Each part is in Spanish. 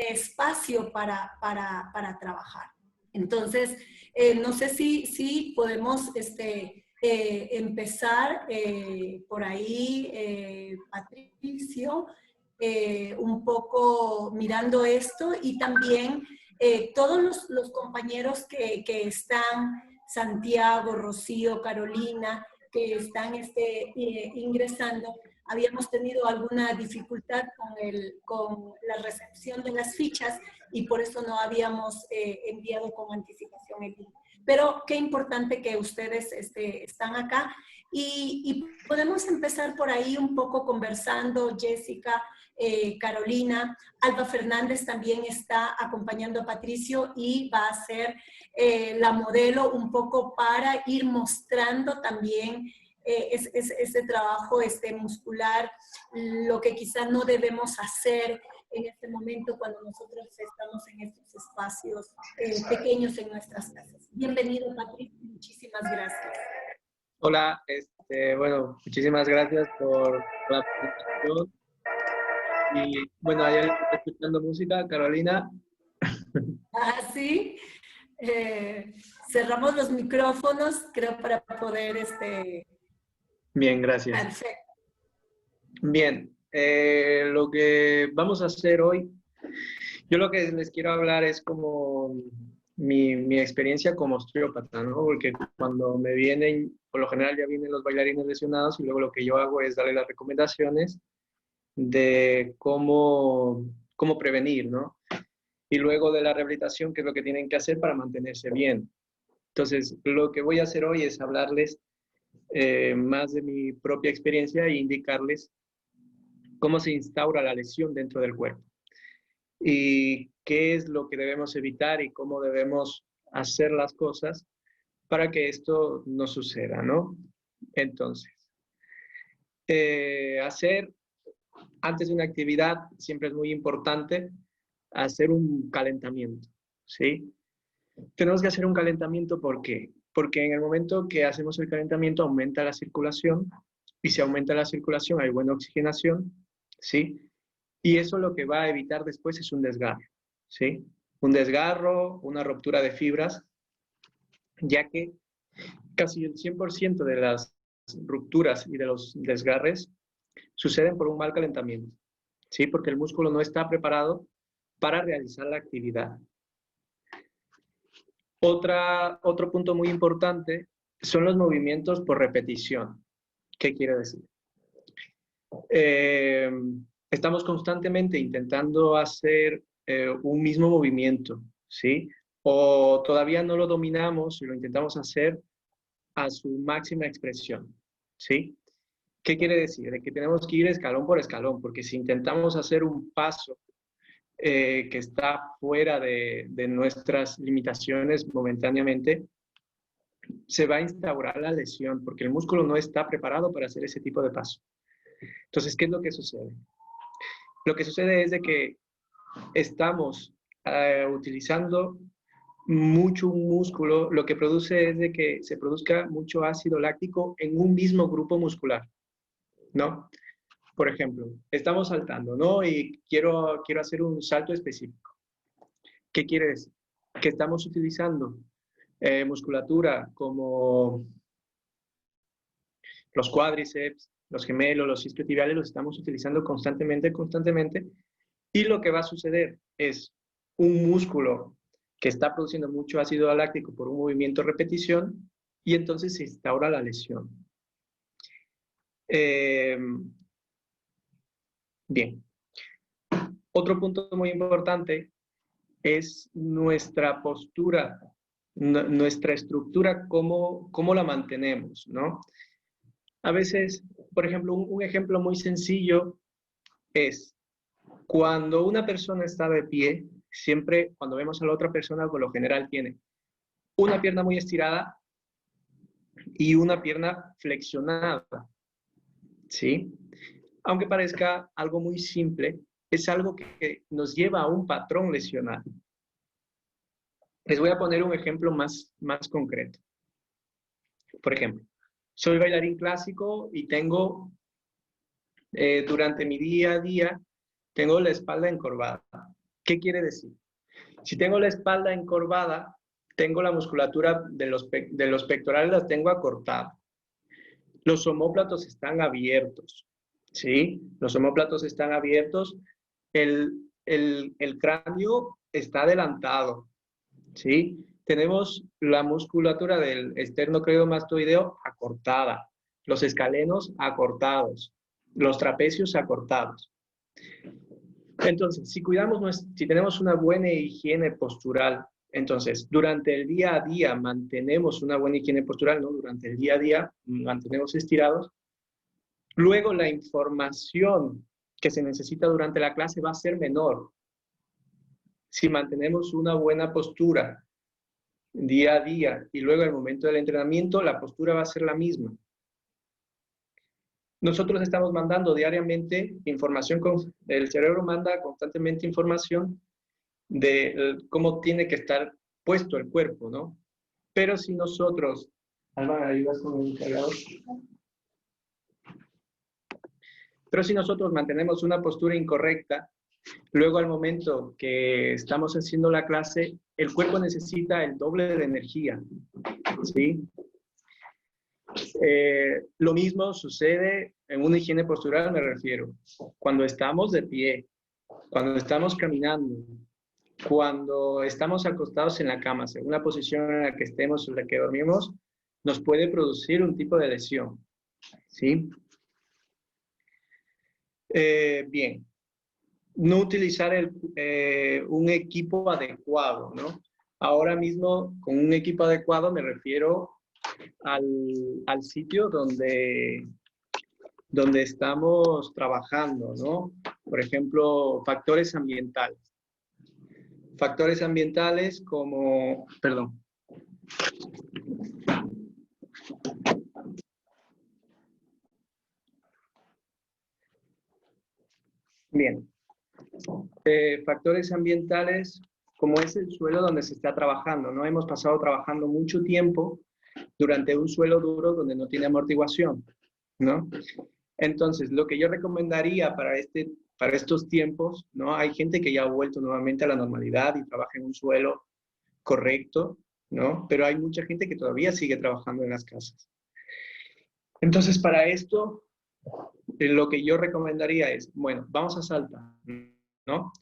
espacio para trabajar. Entonces, no sé si podemos empezar por ahí, Patricio, un poco mirando esto, y también todos los compañeros que están, Santiago, Rocío, Carolina, que están ingresando. Habíamos tenido alguna dificultad con la recepción de las fichas y por eso no habíamos enviado con anticipación el link. Pero qué importante que ustedes están acá y podemos empezar por ahí un poco conversando. Jessica, Carolina, Alba Fernández también está acompañando a Patricio y va a ser la modelo un poco para ir mostrando también ese trabajo muscular, lo que quizá no debemos hacer en este momento cuando nosotros estamos en estos espacios pequeños en nuestras casas. Bienvenido, Patricio, muchísimas gracias. Hola, bueno, muchísimas gracias por la presentación. Y bueno, ayer está escuchando música, Carolina. Ah, sí. Cerramos los micrófonos, creo, para poder... Bien, gracias. Perfecto. Bien, lo que vamos a hacer hoy, yo lo que les quiero hablar es como mi experiencia como osteópata, ¿no? Porque cuando me vienen, por lo general ya vienen los bailarines lesionados y luego lo que yo hago es darle las recomendaciones de cómo prevenir, ¿no? Y luego de la rehabilitación, qué es lo que tienen que hacer para mantenerse bien. Entonces, lo que voy a hacer hoy es hablarles más de mi propia experiencia e indicarles cómo se instaura la lesión dentro del cuerpo y qué es lo que debemos evitar y cómo debemos hacer las cosas para que esto no suceda, ¿no? Entonces, antes de una actividad siempre es muy importante hacer un calentamiento, ¿sí? Tenemos que hacer un calentamiento, ¿por qué? Porque en el momento que hacemos el calentamiento aumenta la circulación, y si aumenta la circulación hay buena oxigenación, ¿sí? Y eso lo que va a evitar después es un desgarro, ¿sí? Un desgarro, una ruptura de fibras, ya que casi el 100% de las rupturas y de los desgarres suceden por un mal calentamiento, ¿sí? Porque el músculo no está preparado para realizar la actividad. Otro punto muy importante son los movimientos por repetición. ¿Qué quiere decir? Estamos constantemente intentando hacer un mismo movimiento, ¿sí? O todavía no lo dominamos y lo intentamos hacer a su máxima expresión, ¿sí? ¿Qué quiere decir? De que tenemos que ir escalón por escalón, porque si intentamos hacer un paso que está fuera de nuestras limitaciones momentáneamente, se va a instaurar la lesión, porque el músculo no está preparado para hacer ese tipo de paso. Entonces, ¿qué es lo que sucede? Lo que sucede es de que estamos utilizando mucho un músculo, lo que produce es de que se produzca mucho ácido láctico en un mismo grupo muscular, ¿no? Por ejemplo, estamos saltando, ¿no? Y quiero hacer un salto específico. ¿Qué quiere decir? Que estamos utilizando musculatura como los cuádriceps, los gemelos, los isquiotibiales, los estamos utilizando constantemente, y lo que va a suceder es un músculo que está produciendo mucho ácido láctico por un movimiento repetición, y entonces se instaura la lesión. Bien. Otro punto muy importante es nuestra postura, nuestra estructura, cómo la mantenemos, ¿no? A veces, por ejemplo, un ejemplo muy sencillo es cuando una persona está de pie, siempre cuando vemos a la otra persona, por lo general tiene una pierna muy estirada y una pierna flexionada, ¿sí? Aunque parezca algo muy simple, es algo que nos lleva a un patrón lesional. Les voy a poner un ejemplo más concreto. Por ejemplo, soy bailarín clásico y tengo, durante mi día a día, tengo la espalda encorvada, ¿Qué quiere decir? Si tengo la espalda encorvada, tengo la musculatura de los pectorales, las tengo acortada. Los omóplatos están abiertos, ¿sí? Los omóplatos están abiertos. El cráneo está adelantado, ¿sí? Tenemos la musculatura del esternocleidomastoideo acortada, los escalenos acortados, los trapecios acortados. Entonces, si tenemos una buena higiene postural, entonces, durante el día a día mantenemos una buena higiene postural, ¿no? Durante el día a día mantenemos estirados. Luego, la información que se necesita durante la clase va a ser menor. Si mantenemos una buena postura día a día y luego al momento del entrenamiento, la postura va a ser la misma. Nosotros estamos mandando diariamente información, el cerebro manda constantemente información de cómo tiene que estar puesto el cuerpo, ¿no? Pero si nosotros... Alba, ¿ayudas con el cargador? Pero si nosotros mantenemos una postura incorrecta, luego al momento que estamos haciendo la clase, el cuerpo necesita el doble de energía, ¿sí? Lo mismo sucede en una higiene postural, me refiero. Cuando estamos de pie, cuando estamos caminando, cuando estamos acostados en la cama, según la posición en la que estemos o en la que dormimos, nos puede producir un tipo de lesión, ¿sí? Bien, no utilizar un equipo adecuado, ¿no? Ahora mismo, con un equipo adecuado me refiero al sitio donde estamos trabajando, ¿no? Por ejemplo, factores ambientales. Factores ambientales como, perdón. Bien. Factores ambientales como es el suelo donde se está trabajando, ¿no? Hemos pasado trabajando mucho tiempo durante un suelo duro donde no tiene amortiguación, ¿no? Entonces, lo que yo recomendaría para estos tiempos, ¿no? Hay gente que ya ha vuelto nuevamente a la normalidad y trabaja en un suelo correcto, ¿no? Pero hay mucha gente que todavía sigue trabajando en las casas. Entonces, para esto, lo que yo recomendaría es, bueno, vamos a saltar, ¿no?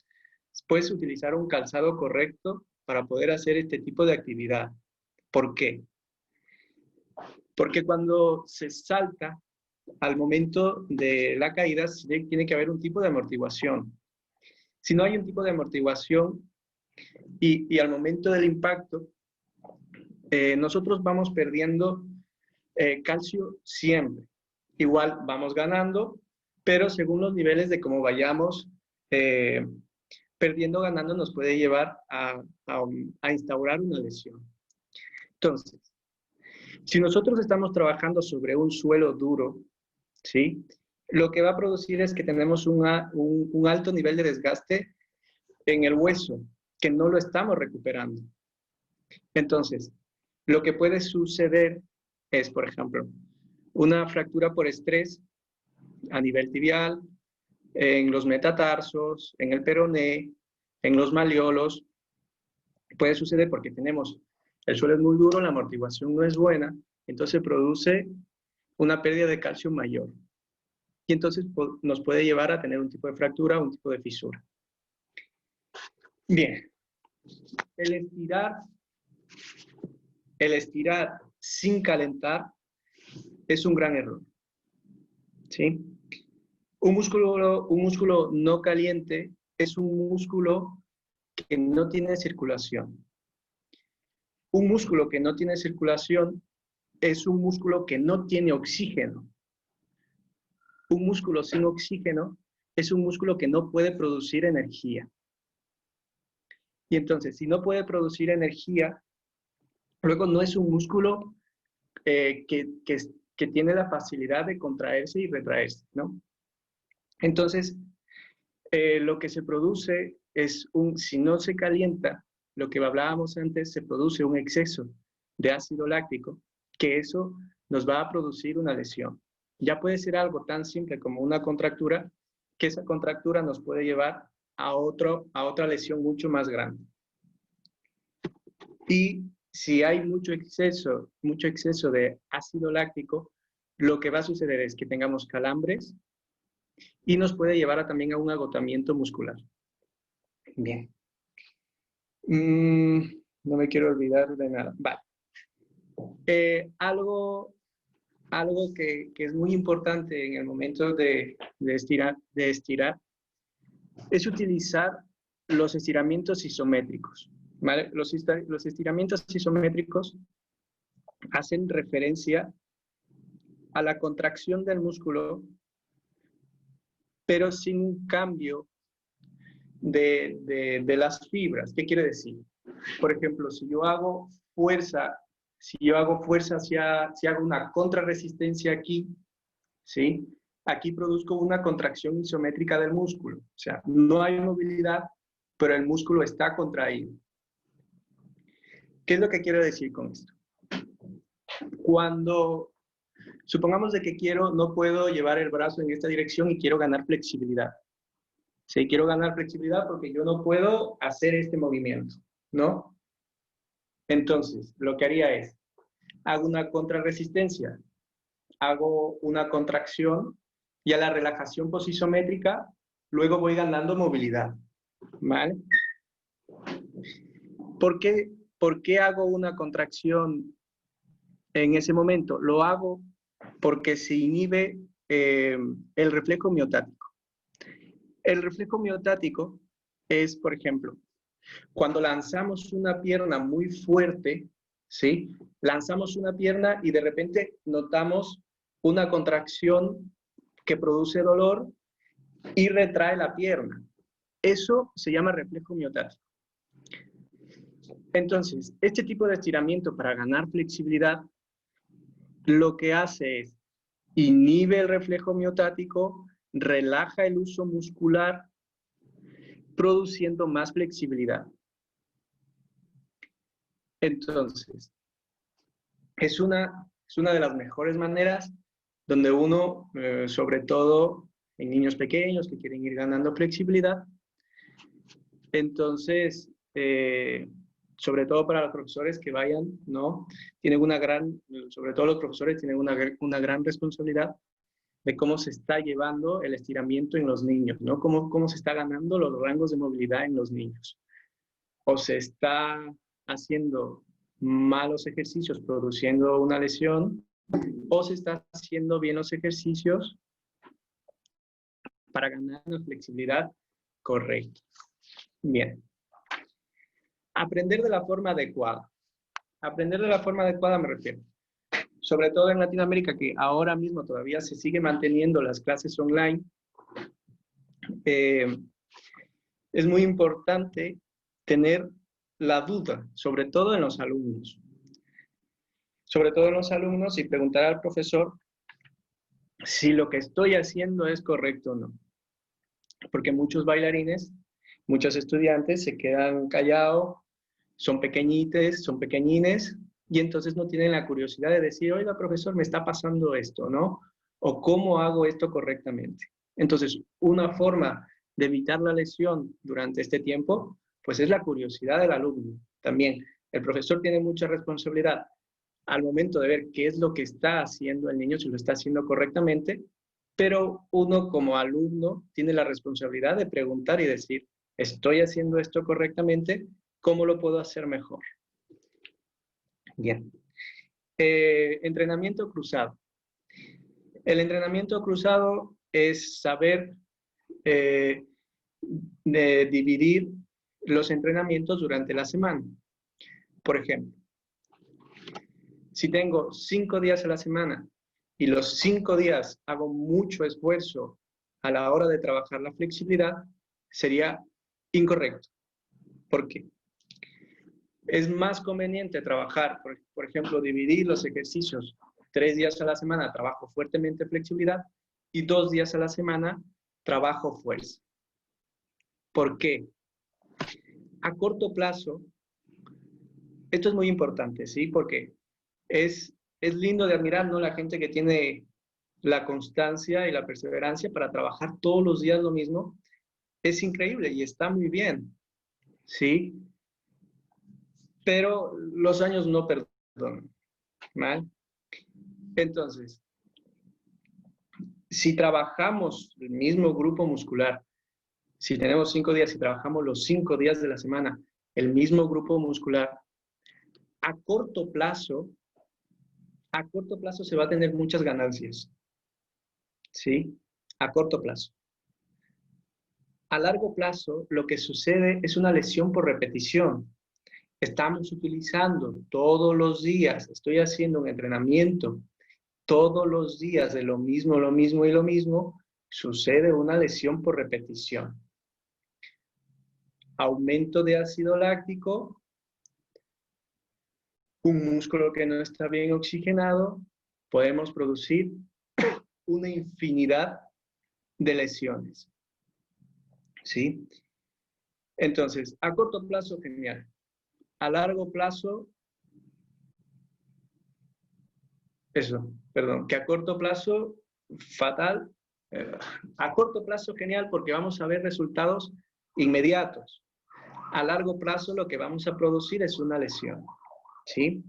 Puedes utilizar un calzado correcto para poder hacer este tipo de actividad. ¿Por qué? Porque cuando se salta, al momento de la caída, tiene que haber un tipo de amortiguación. Si no hay un tipo de amortiguación y al momento del impacto, nosotros vamos perdiendo calcio siempre. Igual vamos ganando, pero según los niveles de cómo vayamos perdiendo, ganando, nos puede llevar a instaurar una lesión. Entonces, si nosotros estamos trabajando sobre un suelo duro, ¿sí? Lo que va a producir es que tenemos un alto nivel de desgaste en el hueso, que no lo estamos recuperando. Entonces, lo que puede suceder es, por ejemplo, una fractura por estrés a nivel tibial, en los metatarsos, en el peroné, en los malleolos. Puede suceder porque el suelo es muy duro, la amortiguación no es buena, entonces produce una pérdida de calcio mayor. Y entonces nos puede llevar a tener un tipo de fractura, un tipo de fisura. Bien, el estirar sin calentar es un gran error, ¿sí? Un músculo no caliente es un músculo que no tiene circulación. Un músculo que no tiene circulación es un músculo que no tiene oxígeno. Un músculo sin oxígeno es un músculo que no puede producir energía. Y entonces, si no puede producir energía, luego no es un músculo que tiene la facilidad de contraerse y retraerse, ¿no? Entonces, lo que se produce es si no se calienta, lo que hablábamos antes, se produce un exceso de ácido láctico, que eso nos va a producir una lesión. Ya puede ser algo tan simple como una contractura, que esa contractura nos puede llevar a otra lesión mucho más grande. Y si hay mucho exceso de ácido láctico, lo que va a suceder es que tengamos calambres y nos puede llevar también a un agotamiento muscular. Bien. No me quiero olvidar de nada. Vale. Algo que es muy importante en el momento de estirar es utilizar los estiramientos isométricos. ¿Vale? Los estiramientos isométricos hacen referencia a la contracción del músculo, pero sin un cambio de las fibras. ¿Qué quiere decir? Por ejemplo, si yo hago fuerza, si hago una contrarresistencia aquí, ¿sí? Aquí produzco una contracción isométrica del músculo. O sea, no hay movilidad, pero el músculo está contraído. ¿Qué es lo que quiero decir con esto? Cuando supongamos de que no puedo llevar el brazo en esta dirección y quiero ganar flexibilidad. Sí, quiero ganar flexibilidad porque yo no puedo hacer este movimiento, ¿no? Entonces, lo que haría es, hago una contrarresistencia, hago una contracción y a la relajación posisométrica, luego voy ganando movilidad, ¿vale? ¿Por qué hago una contracción en ese momento? Lo hago porque se inhibe el reflejo miotático. El reflejo miotático es, por ejemplo, cuando lanzamos una pierna muy fuerte, ¿sí? Lanzamos una pierna y de repente notamos una contracción que produce dolor y retrae la pierna. Eso se llama reflejo miotático. Entonces, este tipo de estiramiento para ganar flexibilidad, lo que hace es inhibe el reflejo miotático, relaja el uso muscular, produciendo más flexibilidad. Entonces, es una de las mejores maneras donde uno, sobre todo en niños pequeños que quieren ir ganando flexibilidad, entonces, sobre todo para los profesores que vayan, ¿no? Sobre todo los profesores tienen una gran responsabilidad de cómo se está llevando el estiramiento en los niños, ¿no? Cómo se está ganando los rangos de movilidad en los niños. O se está haciendo malos ejercicios produciendo una lesión, o se está haciendo bien los ejercicios para ganar una flexibilidad correcta. Bien. Aprender de la forma adecuada. Aprender de la forma adecuada me refiero, sobre todo en Latinoamérica, que ahora mismo todavía se sigue manteniendo las clases online, es muy importante tener la duda, sobre todo en los alumnos. Sobre todo en los alumnos y preguntar al profesor si lo que estoy haciendo es correcto o no. Porque muchos bailarines, muchos estudiantes se quedan callados, son pequeñites, son pequeñines, y entonces no tienen la curiosidad de decir, oiga, profesor, me está pasando esto, ¿no? O cómo hago esto correctamente. Entonces, una forma de evitar la lesión durante este tiempo, pues es la curiosidad del alumno. También el profesor tiene mucha responsabilidad al momento de ver qué es lo que está haciendo el niño, si lo está haciendo correctamente, pero uno como alumno tiene la responsabilidad de preguntar y decir, ¿estoy haciendo esto correctamente? ¿Cómo lo puedo hacer mejor? Bien. Entrenamiento cruzado. El entrenamiento cruzado es saber dividir los entrenamientos durante la semana. Por ejemplo, si tengo 5 días a la semana y los 5 días hago mucho esfuerzo a la hora de trabajar la flexibilidad, sería incorrecto. ¿Por qué? Es más conveniente trabajar, por ejemplo, dividir los ejercicios. 3 días a la semana trabajo fuertemente flexibilidad y 2 días a la semana trabajo fuerza. ¿Por qué? A corto plazo, esto es muy importante, ¿sí? Porque es lindo de admirar, ¿no? La gente que tiene la constancia y la perseverancia para trabajar todos los días lo mismo, es increíble y está muy bien, ¿sí? Pero los años no perdonan, ¿vale? Entonces, si trabajamos el mismo grupo muscular, si tenemos 5 días y trabajamos los 5 días de la semana, el mismo grupo muscular, a corto plazo se va a tener muchas ganancias, ¿sí? A corto plazo. A largo plazo, lo que sucede es una lesión por repetición. Estamos utilizando todos los días, estoy haciendo un entrenamiento todos los días de lo mismo y lo mismo, sucede una lesión por repetición. Aumento de ácido láctico, un músculo que no está bien oxigenado, podemos producir una infinidad de lesiones. ¿Sí? Entonces, a corto plazo, genial. A largo plazo, que a corto plazo, fatal. A corto plazo, genial, porque vamos a ver resultados inmediatos. A largo plazo, lo que vamos a producir es una lesión. ¿Sí?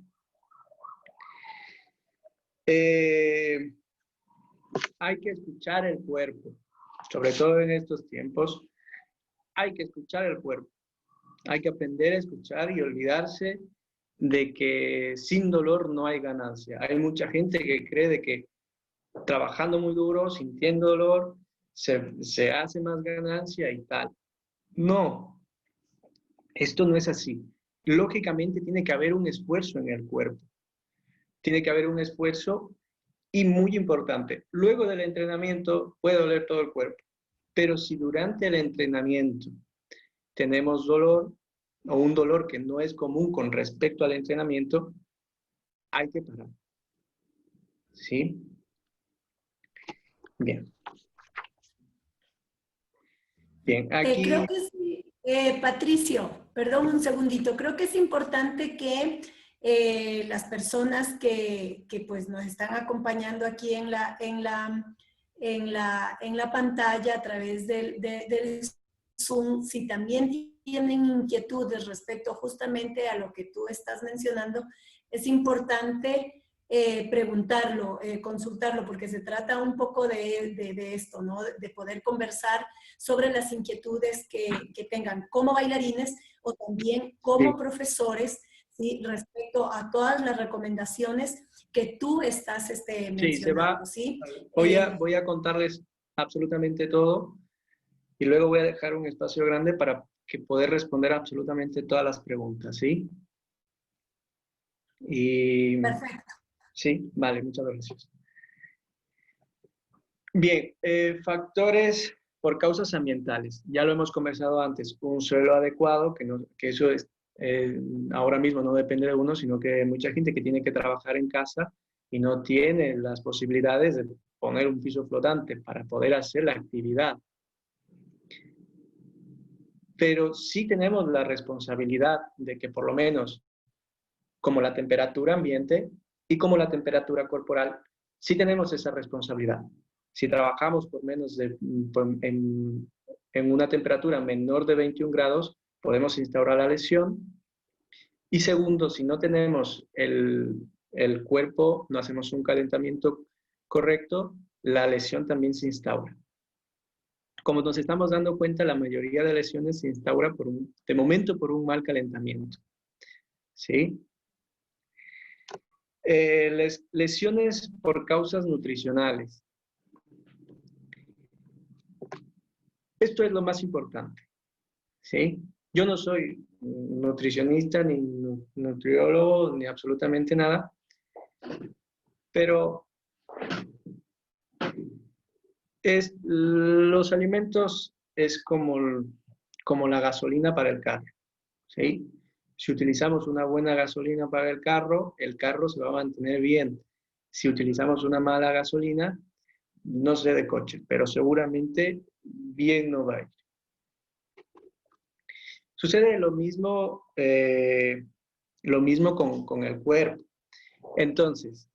Hay que escuchar el cuerpo, sobre todo en estos tiempos. Hay que escuchar el cuerpo. Hay que aprender a escuchar y olvidarse de que sin dolor no hay ganancia. Hay mucha gente que cree de que trabajando muy duro, sintiendo dolor, se hace más ganancia y tal. No, esto no es así. Lógicamente tiene que haber un esfuerzo en el cuerpo. Tiene que haber un esfuerzo y muy importante, luego del entrenamiento puede doler todo el cuerpo. Pero si durante el entrenamiento tenemos dolor o un dolor que no es común con respecto al entrenamiento, hay que parar. ¿Sí? Bien. Bien, aquí... Creo que sí, Patricio, perdón un segundito, creo que es importante que las personas que pues nos están acompañando aquí en la pantalla a través del Zoom, si también tienen inquietudes respecto justamente a lo que tú estás mencionando, es importante preguntarlo, consultarlo, porque se trata un poco de esto, ¿no? De poder conversar sobre las inquietudes que tengan como bailarines o también como profesores, ¿sí? Respecto a todas las recomendaciones que tú estás mencionando. ¿Sí? Voy a contarles absolutamente todo y luego voy a dejar un espacio grande para que poder responder absolutamente todas las preguntas, ¿sí? Y... Perfecto. Sí, vale, muchas gracias. Bien, factores por causas ambientales. Ya lo hemos conversado antes. Un suelo adecuado, que eso es, ahora mismo no depende de uno, sino que hay mucha gente que tiene que trabajar en casa y no tiene las posibilidades de poner un piso flotante para poder hacer la actividad. Pero sí tenemos la responsabilidad de que por lo menos, como la temperatura ambiente y como la temperatura corporal, sí tenemos esa responsabilidad. Si trabajamos en una temperatura menor de 21 grados, podemos instaurar la lesión. Y segundo, si no tenemos el cuerpo, no hacemos un calentamiento correcto, la lesión también se instaura. Como nos estamos dando cuenta, la mayoría de lesiones se instaura de momento por un mal calentamiento. ¿Sí? Lesiones por causas nutricionales. Esto es lo más importante, ¿sí? Yo no soy nutricionista, ni nutriólogo, ni absolutamente nada, pero los alimentos es como la gasolina para el carro, ¿sí? Si utilizamos una buena gasolina para el carro se va a mantener bien. Si utilizamos una mala gasolina, no sé de coche, pero seguramente bien no va a ir. Sucede lo mismo con el cuerpo. Entonces,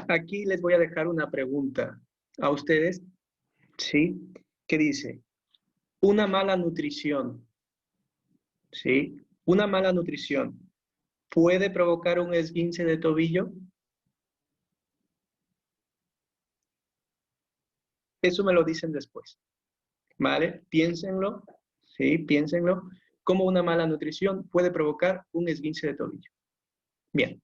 aquí les voy a dejar una pregunta a ustedes, ¿sí? Que dice, Una mala nutrición, ¿sí? Una mala nutrición puede provocar un esguince de tobillo. Eso me lo dicen después, ¿vale? Piénsenlo, ¿sí? Piénsenlo. Cómo una mala nutrición puede provocar un esguince de tobillo. Bien.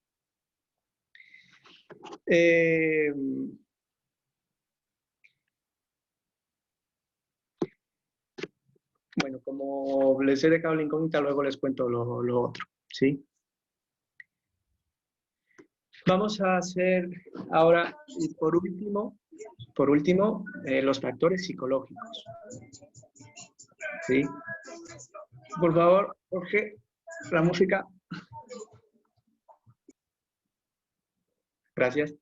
Bueno, como les he dejado la incógnita, luego les cuento lo otro, ¿sí? Vamos a hacer ahora, y por último, los factores psicológicos, ¿sí? Por favor, Jorge, la música. Gracias.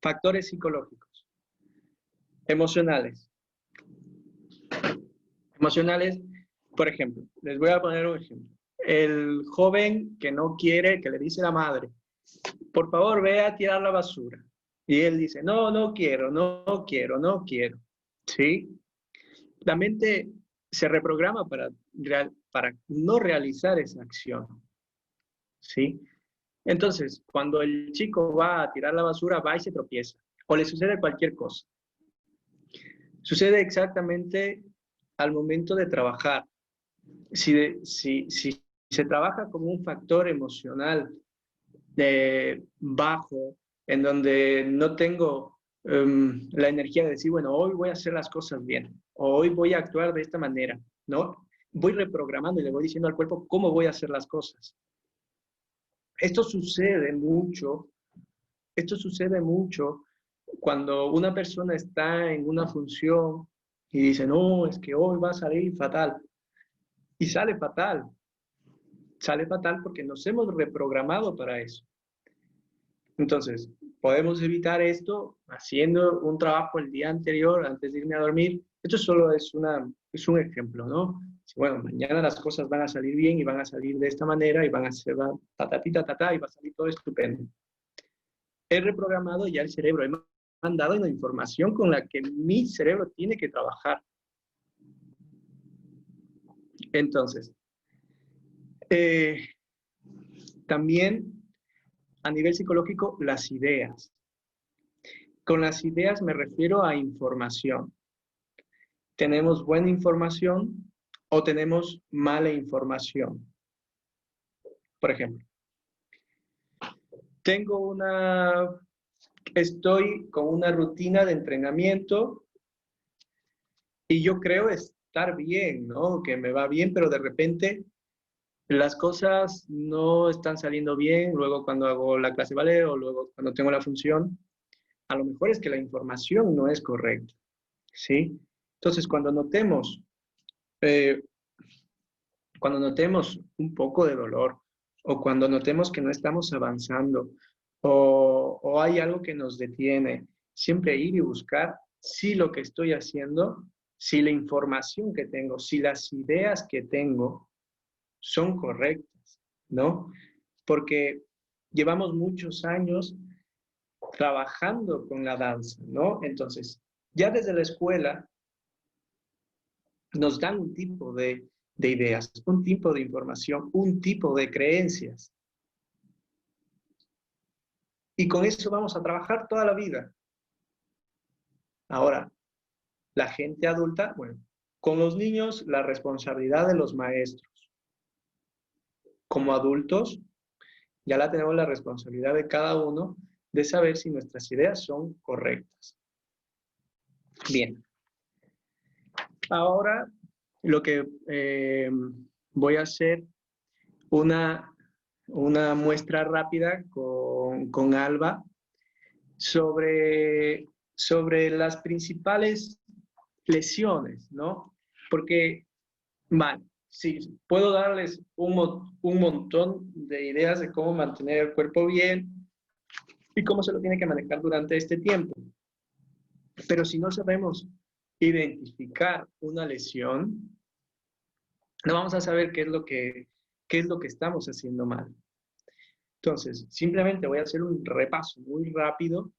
Factores psicológicos. Emocionales. Emocionales, por ejemplo, les voy a poner un ejemplo. El joven que no quiere, que le dice a la madre, por favor, ve a tirar la basura. Y él dice, no, no quiero, no quiero, no quiero. ¿Sí? La mente se reprograma para no realizar esa acción. ¿Sí? Entonces, cuando el chico va a tirar la basura, va y se tropieza. O le sucede cualquier cosa. Sucede exactamente al momento de trabajar. Si se trabaja como un factor emocional bajo, en donde no tengo la energía de decir, bueno, hoy voy a hacer las cosas bien, o hoy voy a actuar de esta manera, ¿no? Voy reprogramando y le voy diciendo al cuerpo cómo voy a hacer las cosas. Esto sucede mucho cuando una persona está en una función y dice, no, es que hoy va a salir fatal. Y sale fatal. Sale fatal porque nos hemos reprogramado para eso. Entonces, podemos evitar esto haciendo un trabajo el día anterior, antes de irme a dormir. Esto solo es un ejemplo, ¿no? Bueno, mañana las cosas van a salir bien y van a salir de esta manera y van a ser ta, y va a salir todo estupendo. He reprogramado ya el cerebro, he mandado una información con la que mi cerebro tiene que trabajar. Entonces, también a nivel psicológico, las ideas. Con las ideas me refiero a información. ¿Tenemos buena información o tenemos mala información? Por ejemplo, estoy con una rutina de entrenamiento y yo creo estar bien, ¿no? Que me va bien, pero de repente las cosas no están saliendo bien, luego cuando hago la clase ballet o luego cuando tengo la función, a lo mejor es que la información no es correcta, ¿sí? Entonces, cuando notemos un poco de dolor o cuando notemos que no estamos avanzando o hay algo que nos detiene, siempre ir y buscar si lo que estoy haciendo, si la información que tengo, si las ideas que tengo son correctas, ¿no? Porque llevamos muchos años trabajando con la danza, ¿no? Entonces, ya desde la escuela nos dan un tipo de ideas, un tipo de información, un tipo de creencias. Y con eso vamos a trabajar toda la vida. Ahora, la gente adulta, bueno, con los niños la responsabilidad de los maestros. Como adultos, ya la tenemos la responsabilidad de cada uno de saber si nuestras ideas son correctas. Bien. Ahora, lo que voy a hacer una muestra rápida con Alba sobre las principales lesiones, ¿no? Porque, vale, sí, puedo darles un montón de ideas de cómo mantener el cuerpo bien y cómo se lo tiene que manejar durante este tiempo. Pero si no sabemos identificar una lesión, no vamos a saber qué es lo que estamos haciendo mal. Entonces, simplemente voy a hacer un repaso muy rápido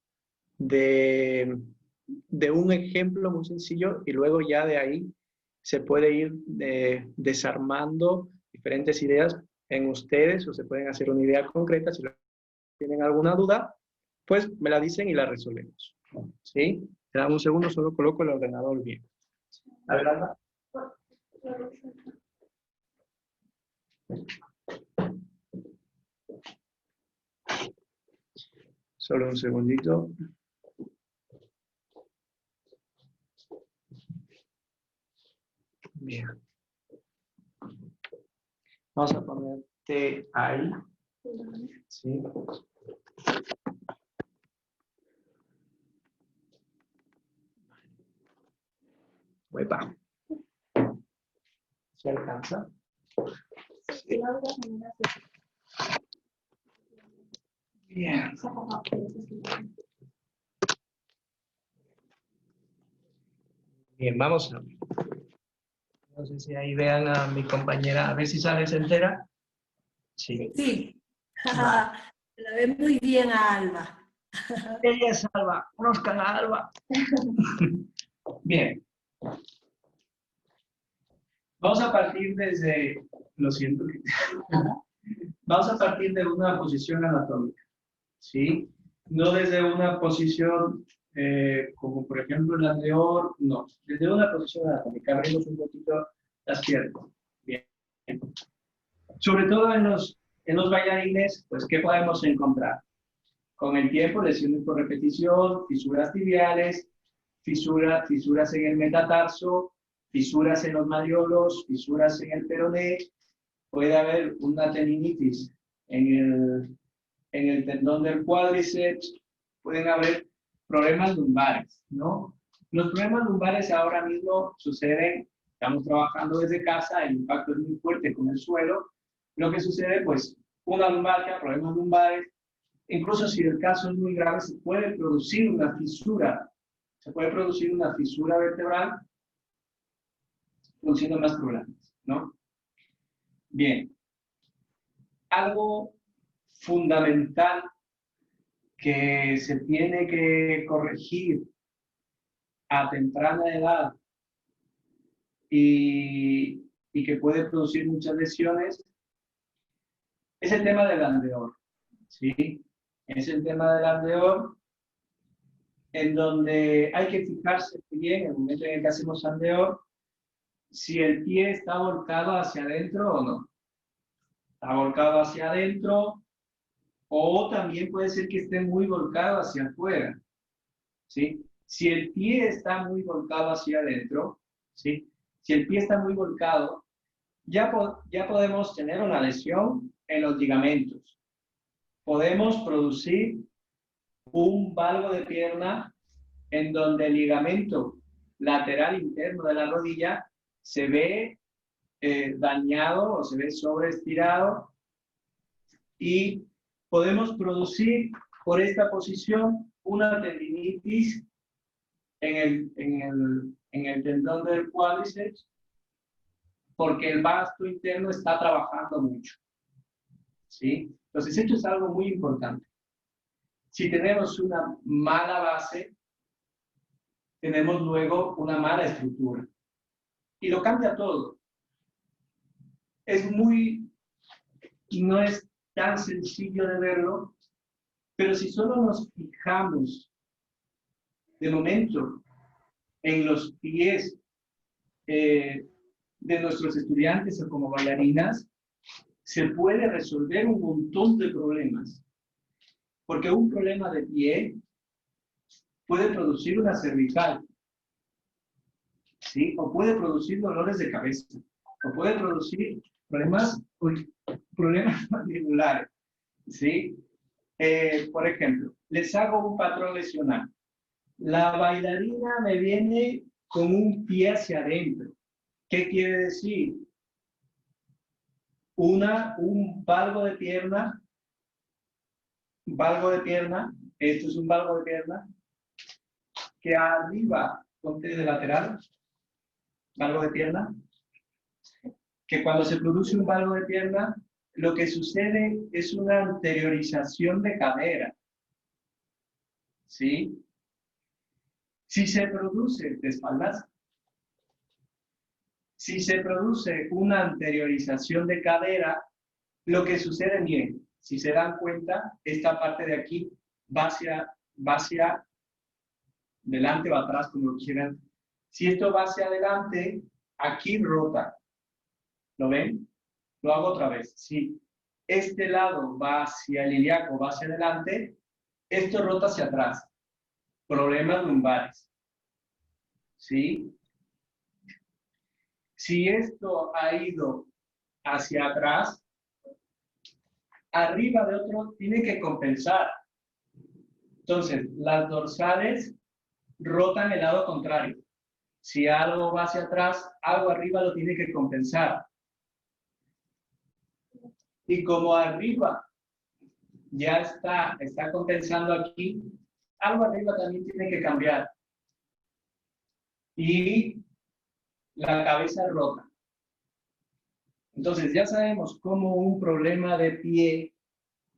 de de un ejemplo muy sencillo y luego ya de ahí se puede ir desarmando diferentes ideas en ustedes o se pueden hacer una idea concreta. Si tienen alguna duda, pues me la dicen y la resolvemos. ¿Sí? Te damos un segundo, solo coloco el ordenador bien. A ver, Alba. Solo un segundito. Bien. Vamos a ponerte ahí. Sí. Uepa. ¿Se alcanza? Sí. Bien. Bien, vamos a ver. No sé si ahí vean a mi compañera, a ver si sale, se entera. Sí. Sí. Vale. La ve muy bien a Alba. Ella es Alba, conozcan a Alba. Bien. Vamos a partir desde, lo siento, vamos a partir de una posición anatómica, ¿sí? No desde una posición como por ejemplo la de Or, no, desde una posición anatómica. Abrimos un poquito las piernas. Bien. Sobre todo en los bailarines, pues, ¿qué podemos encontrar? Con el tiempo, lesiones por repetición, fisuras tibiales, fisuras en el metatarso, fisuras en los malleolos, fisuras en el peroné, puede haber una tendinitis en el tendón del cuádriceps, pueden haber problemas lumbares, ¿no? Los problemas lumbares ahora mismo suceden, estamos trabajando desde casa, el impacto es muy fuerte con el suelo, lo que sucede, pues, una lumbalgia, problemas lumbares, incluso si el caso es muy grave, se puede producir una fisura vertebral, produciendo más problemas, ¿no? Bien. Algo fundamental que se tiene que corregir a temprana edad y que puede producir muchas lesiones es el tema del andeor, ¿sí? Es el tema del andeor en donde hay que fijarse bien en el momento en el que hacemos andeor si el pie está volcado hacia adentro o no. Está volcado hacia adentro o también puede ser que esté muy volcado hacia afuera, ¿sí? Si el pie está muy volcado hacia adentro, ¿sí? Si el pie está muy volcado, ya podemos tener una lesión en los ligamentos. Podemos producir un valgo de pierna en donde el ligamento lateral interno de la rodilla se ve dañado o se ve sobreestirado y podemos producir por esta posición una tendinitis en el tendón del cuádriceps porque el vasto interno está trabajando mucho, ¿sí? Entonces, esto es algo muy importante. Si tenemos una mala base, tenemos luego una mala estructura. Y lo cambia todo. No es tan sencillo de verlo, pero si solo nos fijamos de momento en los pies de nuestros estudiantes o como bailarinas, se puede resolver un montón de problemas. Porque un problema de pie puede producir una cervical, ¿sí? O puede producir dolores de cabeza, o puede producir problemas mandibulares, ¿sí? Por ejemplo, les hago un patrón lesional. La bailarina me viene con un pie hacia adentro. ¿Qué quiere decir? Un valgo de pierna, esto es un valgo de pierna, que arriba, ponte de lateral, valgo de pierna, que cuando se produce un valgo de pierna, lo que sucede es una anteriorización de cadera, ¿sí? Si se produce de espaldas, si se produce una anteriorización de cadera, lo que sucede bien, si se dan cuenta, esta parte de aquí va hacia delante o atrás, como lo quieran. Si esto va hacia adelante, aquí rota. ¿Lo ven? Lo hago otra vez. Si este lado va hacia el ilíaco, va hacia adelante, esto rota hacia atrás. Problemas lumbares. ¿Sí? Si esto ha ido hacia atrás, arriba de otro tiene que compensar. Entonces, las dorsales rotan el lado contrario. Si algo va hacia atrás, algo arriba lo tiene que compensar. Y como arriba ya está compensando aquí, algo arriba también tiene que cambiar. Y la cabeza rota. Entonces ya sabemos cómo un problema de pie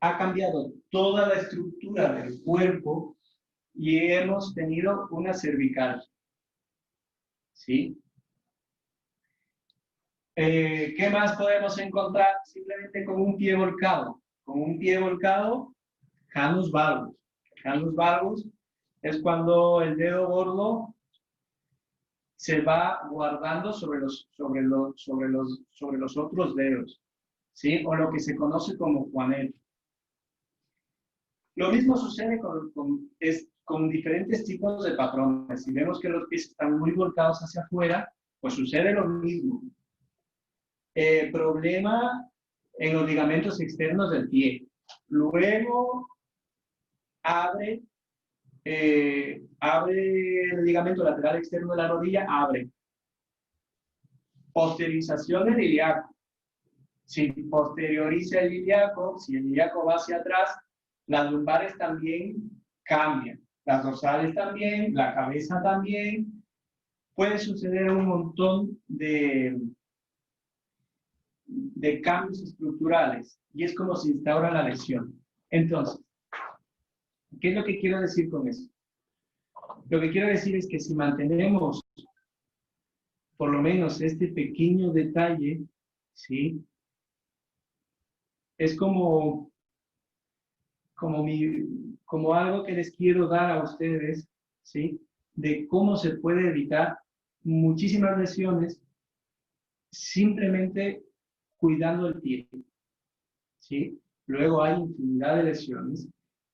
ha cambiado toda la estructura del cuerpo y hemos tenido una cervical. ¿Sí? ¿Qué más podemos encontrar? Simplemente con un pie volcado. Con un pie volcado, janus valgus. Janus valgus es cuando el dedo gordo se va guardando sobre los otros dedos, ¿sí? O lo que se conoce como juanete. Lo mismo sucede con diferentes tipos de patrones. Si vemos que los pies están muy volcados hacia afuera, pues sucede lo mismo. Problema en los ligamentos externos del pie. Luego abre el ligamento lateral externo de la rodilla, abre. Posteriorización del ilíaco. Si posterioriza el ilíaco, si el ilíaco va hacia atrás, las lumbares también cambian. Las dorsales también, la cabeza también. Puede suceder un montón de cambios estructurales y es como se instaura la lesión. Entonces, ¿qué es lo que quiero decir con eso? Lo que quiero decir es que si mantenemos por lo menos este pequeño detalle, ¿sí? Es como algo que les quiero dar a ustedes, ¿sí? De cómo se puede evitar muchísimas lesiones simplemente cuidando el pie, ¿sí? Luego hay infinidad de lesiones,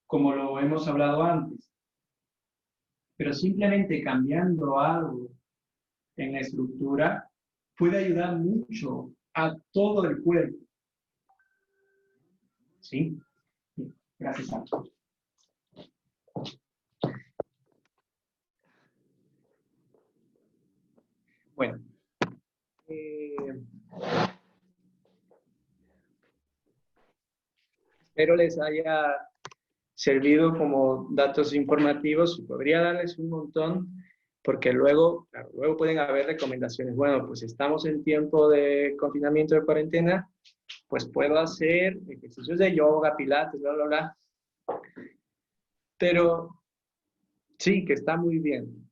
como lo hemos hablado antes. Pero simplemente cambiando algo en la estructura puede ayudar mucho a todo el cuerpo. ¿Sí? Gracias a todos. Bueno. Espero les haya servido como datos informativos. Podría darles un montón, porque luego, claro, luego pueden haber recomendaciones. Bueno, pues estamos en tiempo de confinamiento, de cuarentena, pues puedo hacer ejercicios de yoga, pilates, bla, bla, bla. Pero sí, que está muy bien.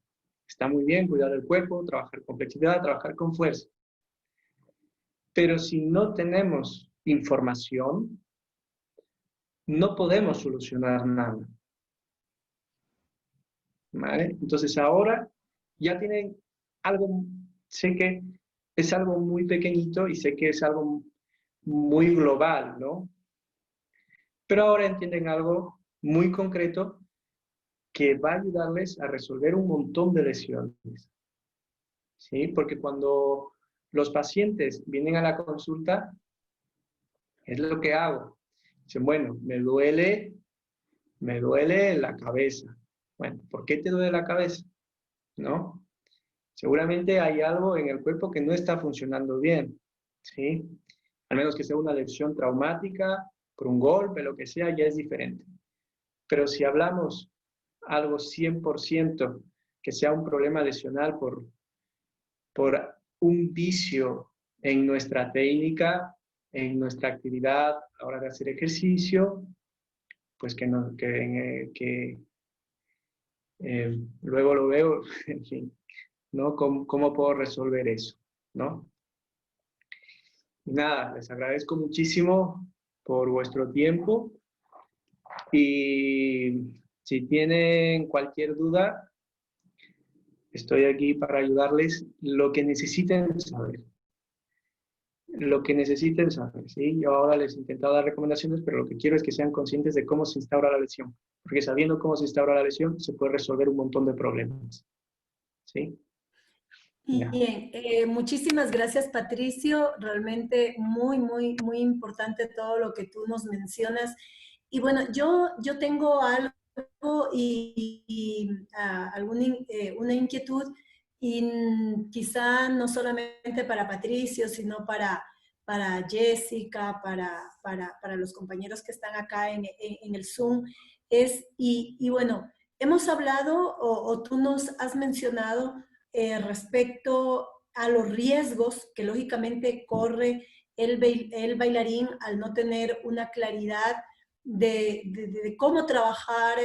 Está muy bien cuidar el cuerpo, trabajar con flexibilidad, trabajar con fuerza. Pero si no tenemos información, no podemos solucionar nada. ¿Vale? Entonces ahora ya tienen algo, sé que es algo muy pequeñito y sé que es algo muy global, ¿no? Pero ahora entienden algo muy concreto que va a ayudarles a resolver un montón de lesiones. ¿Sí? Porque cuando los pacientes vienen a la consulta, es lo que hago. Dicen, bueno, me duele la cabeza. Bueno, ¿por qué te duele la cabeza? ¿No? Seguramente hay algo en el cuerpo que no está funcionando bien, ¿sí? Al menos que sea una lesión traumática, por un golpe, lo que sea, ya es diferente. Pero si hablamos algo 100%, que sea un problema lesional por un vicio en nuestra técnica, en nuestra actividad a la hora de hacer ejercicio, pues que luego lo veo, en fin, ¿no? ¿Cómo puedo resolver eso, ¿no? Y nada, les agradezco muchísimo por vuestro tiempo y si tienen cualquier duda, estoy aquí para ayudarles lo que necesiten saber. Lo que necesiten saber, ¿sí? Yo ahora les he intentado dar recomendaciones, pero lo que quiero es que sean conscientes de cómo se instaura la lesión, porque sabiendo cómo se instaura la lesión, se puede resolver un montón de problemas, ¿sí? Ya. Bien, muchísimas gracias, Patricio. Realmente muy importante todo lo que tú nos mencionas. Y bueno, yo tengo algo una inquietud, y quizá no solamente para Patricio, sino para Jessica, para los compañeros que están acá en el Zoom. Y bueno, hemos hablado o tú nos has mencionado respecto a los riesgos que lógicamente corre el bailarín al no tener una claridad de cómo trabajar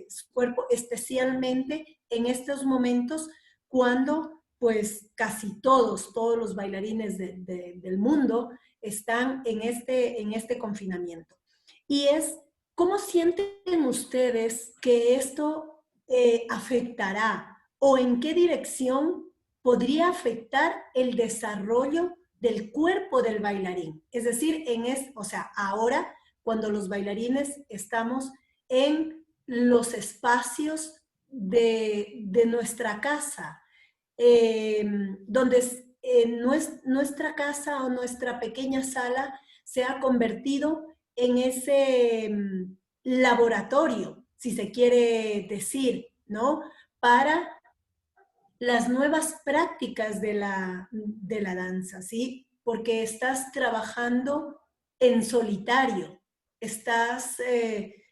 su cuerpo, especialmente en estos momentos cuando pues casi todos los bailarines del mundo están en este confinamiento. Y es, ¿cómo sienten ustedes que esto afectará o en qué dirección podría afectar el desarrollo del cuerpo del bailarín? Es decir, o sea, ahora cuando los bailarines estamos en los espacios de nuestra casa, donde nuestra casa o nuestra pequeña sala se ha convertido en ese laboratorio, si se quiere decir, ¿no? Para las nuevas prácticas de la danza, ¿sí? Porque estás trabajando en solitario, estás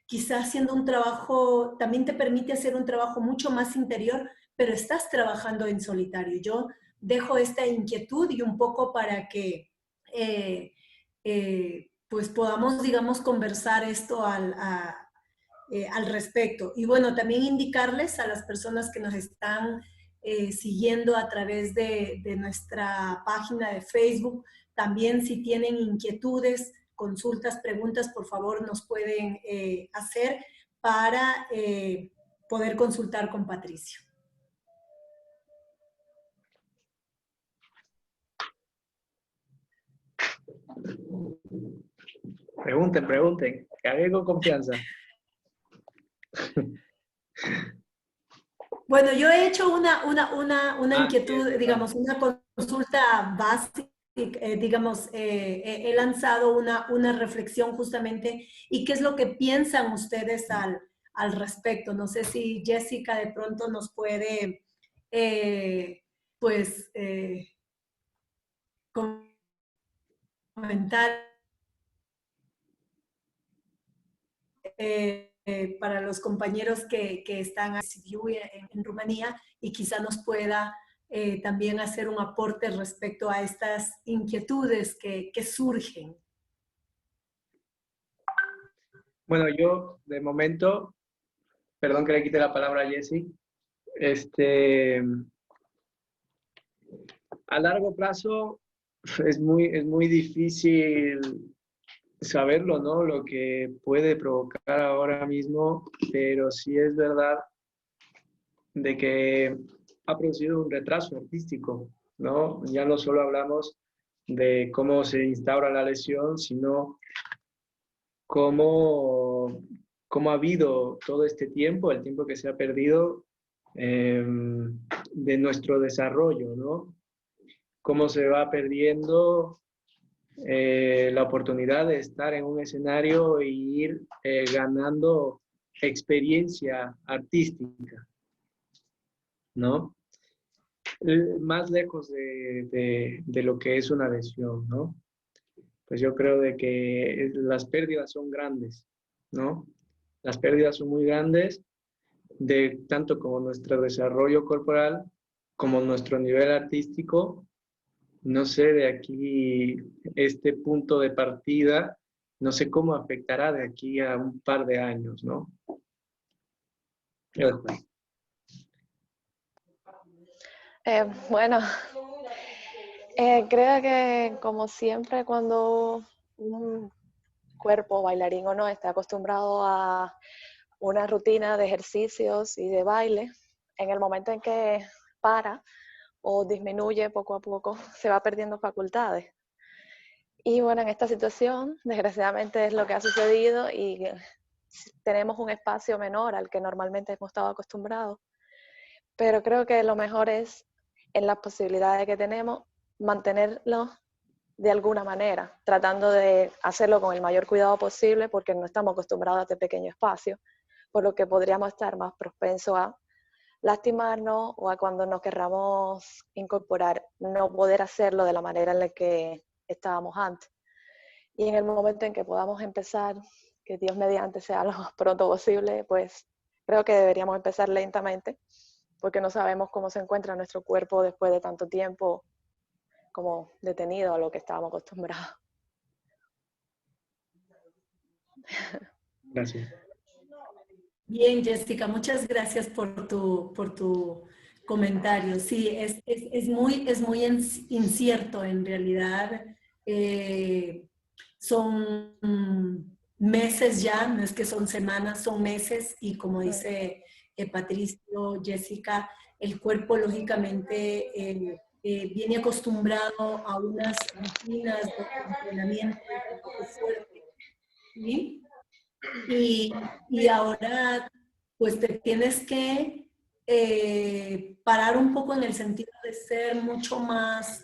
quizás haciendo un trabajo, también te permite hacer un trabajo mucho más interior, pero estás trabajando en solitario. Yo dejo esta inquietud y un poco para que pues podamos, digamos, conversar esto al respecto. Y bueno, también indicarles a las personas que nos están siguiendo a través de nuestra página de Facebook, también si tienen inquietudes, consultas, preguntas, por favor nos pueden hacer para poder consultar con Patricio. Pregunten, que haga con confianza. Bueno, yo he hecho una inquietud, Bien, digamos, una consulta básica, digamos, he lanzado una reflexión justamente, y qué es lo que piensan ustedes al respecto. No sé si Jessica de pronto nos puede, pues, comentar para los compañeros que están en Rumanía, y quizá nos pueda también hacer un aporte respecto a estas inquietudes que surgen. Bueno, yo de momento, perdón que le quite la palabra a Jessy, a largo plazo es muy difícil saberlo, ¿no? Lo que puede provocar ahora mismo, pero sí es verdad de que ha producido un retraso artístico, ¿no? Ya no solo hablamos de cómo se instaura la lesión, sino cómo ha habido todo este tiempo, el tiempo que se ha perdido de nuestro desarrollo, ¿no? Cómo se va perdiendo la oportunidad de estar en un escenario e ir ganando experiencia artística, ¿no? Más lejos de lo que es una lesión, ¿no? Pues yo creo de que las pérdidas son grandes, ¿no? Las pérdidas son muy grandes, de tanto como nuestro desarrollo corporal, como nuestro nivel artístico. No sé de aquí, este punto de partida, no sé cómo afectará de aquí a un par de años, ¿no? Yo después. Bueno, creo que como siempre cuando un cuerpo, bailarín o no, está acostumbrado a una rutina de ejercicios y de baile, en el momento en que para o disminuye poco a poco, se va perdiendo facultades. Y bueno, en esta situación, desgraciadamente es lo que ha sucedido y tenemos un espacio menor al que normalmente hemos estado acostumbrados, pero creo que lo mejor es, en las posibilidades que tenemos, mantenerlo de alguna manera, tratando de hacerlo con el mayor cuidado posible porque no estamos acostumbrados a este pequeño espacio, por lo que podríamos estar más propensos a lastimarnos o a cuando nos querramos incorporar, no poder hacerlo de la manera en la que estábamos antes. Y en el momento en que podamos empezar, que Dios mediante sea lo más pronto posible, pues creo que deberíamos empezar lentamente, porque no sabemos cómo se encuentra nuestro cuerpo después de tanto tiempo como detenido a lo que estábamos acostumbrados. Gracias. Bien, Jessica, muchas gracias por tu comentario. Sí, es muy incierto en realidad. Son meses ya, no es que son semanas, son meses y como dice Patricio, Jessica, el cuerpo lógicamente viene acostumbrado a unas rutinas de entrenamiento un poco fuerte, ¿sí? Y ahora, pues te tienes que parar un poco en el sentido de ser mucho más,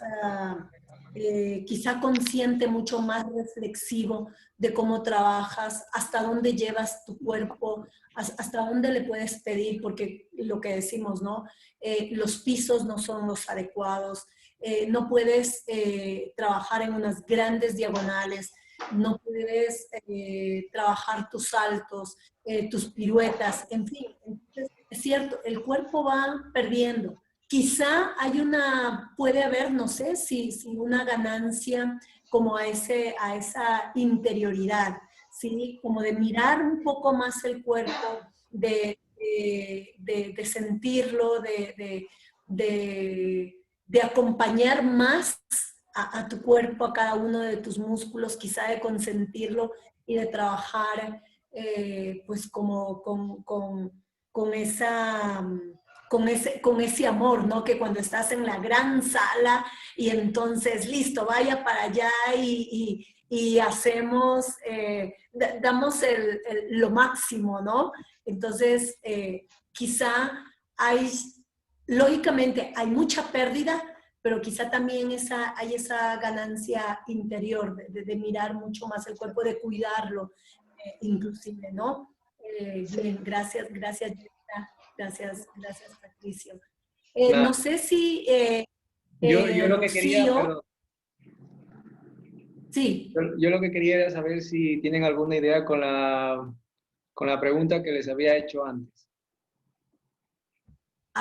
quizá consciente, mucho más reflexivo de cómo trabajas, hasta dónde llevas tu cuerpo, hasta dónde le puedes pedir, porque lo que decimos, ¿no? Los pisos no son los adecuados, no puedes trabajar en unas grandes diagonales, no puedes trabajar tus saltos, tus piruetas, en fin. Entonces, es cierto, el cuerpo va perdiendo. Quizá puede haber, no sé, si una ganancia como a esa interioridad, ¿sí? Como de mirar un poco más el cuerpo, de sentirlo, de acompañar más a tu cuerpo, a cada uno de tus músculos, quizá de consentirlo y de trabajar pues como con con ese amor, ¿no? Que cuando estás en la gran sala y entonces, listo, vaya para allá y hacemos, damos lo máximo, ¿no? Entonces, quizá lógicamente, hay mucha pérdida, pero quizá también hay esa ganancia interior de mirar mucho más el cuerpo, de cuidarlo, inclusive, ¿no? Bien, gracias, Jessica. Gracias, Patricio. No sé si Yo lo que quería, Rocío, perdón, sí, yo lo que quería era saber si tienen alguna idea con la pregunta que les había hecho antes,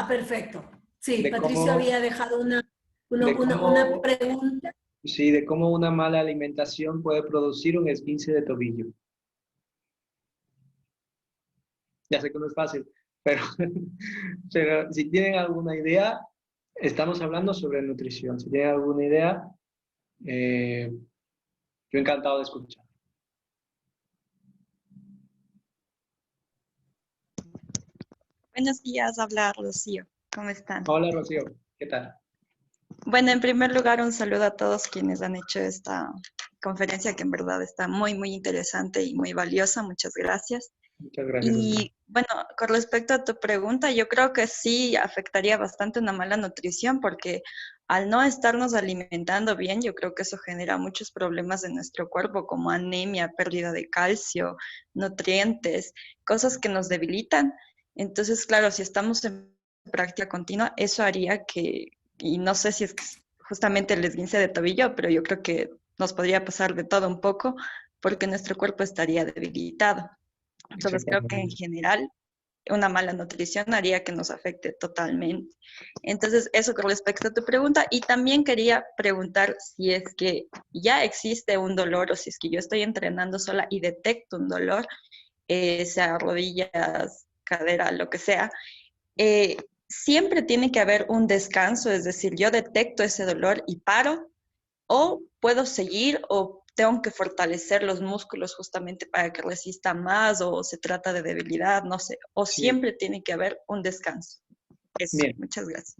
perfecto. Sí, de Patricio cómo, había dejado de una cómo, pregunta. sí, de cómo una mala alimentación puede producir un esguince de tobillo. Ya sé que no es fácil, pero, pero si tienen alguna idea, estamos hablando sobre nutrición. Si tienen alguna idea, yo encantado de escuchar. Buenos días, habla Rocío. ¿Cómo están? Hola, Rocío, ¿qué tal? Bueno, en primer lugar, un saludo a todos quienes han hecho esta conferencia, que en verdad está muy, muy interesante y muy valiosa. Muchas gracias. Muchas gracias, Rocío. Y bueno, con respecto a tu pregunta, yo creo que sí afectaría bastante una mala nutrición, porque al no estarnos alimentando bien, yo creo que eso genera muchos problemas en nuestro cuerpo, como anemia, pérdida de calcio, nutrientes, cosas que nos debilitan. Entonces, claro, si estamos en práctica continua, eso haría que, y no sé si es que justamente el esguince de tobillo, pero yo creo que nos podría pasar de todo un poco, porque nuestro cuerpo estaría debilitado. Entonces creo que en Exactamente. general una mala nutrición haría que nos afecte totalmente. Entonces eso con respecto a tu pregunta. Y también quería preguntar si es que ya existe un dolor o si es que yo estoy entrenando sola y detecto un dolor, sea rodillas, cadera, lo que sea, siempre tiene que haber un descanso, es decir, yo detecto ese dolor y paro, o puedo seguir, o tengo que fortalecer los músculos justamente para que resista más, o se trata de debilidad, no sé, o Sí. siempre tiene que haber un descanso. Eso, Bien, muchas gracias.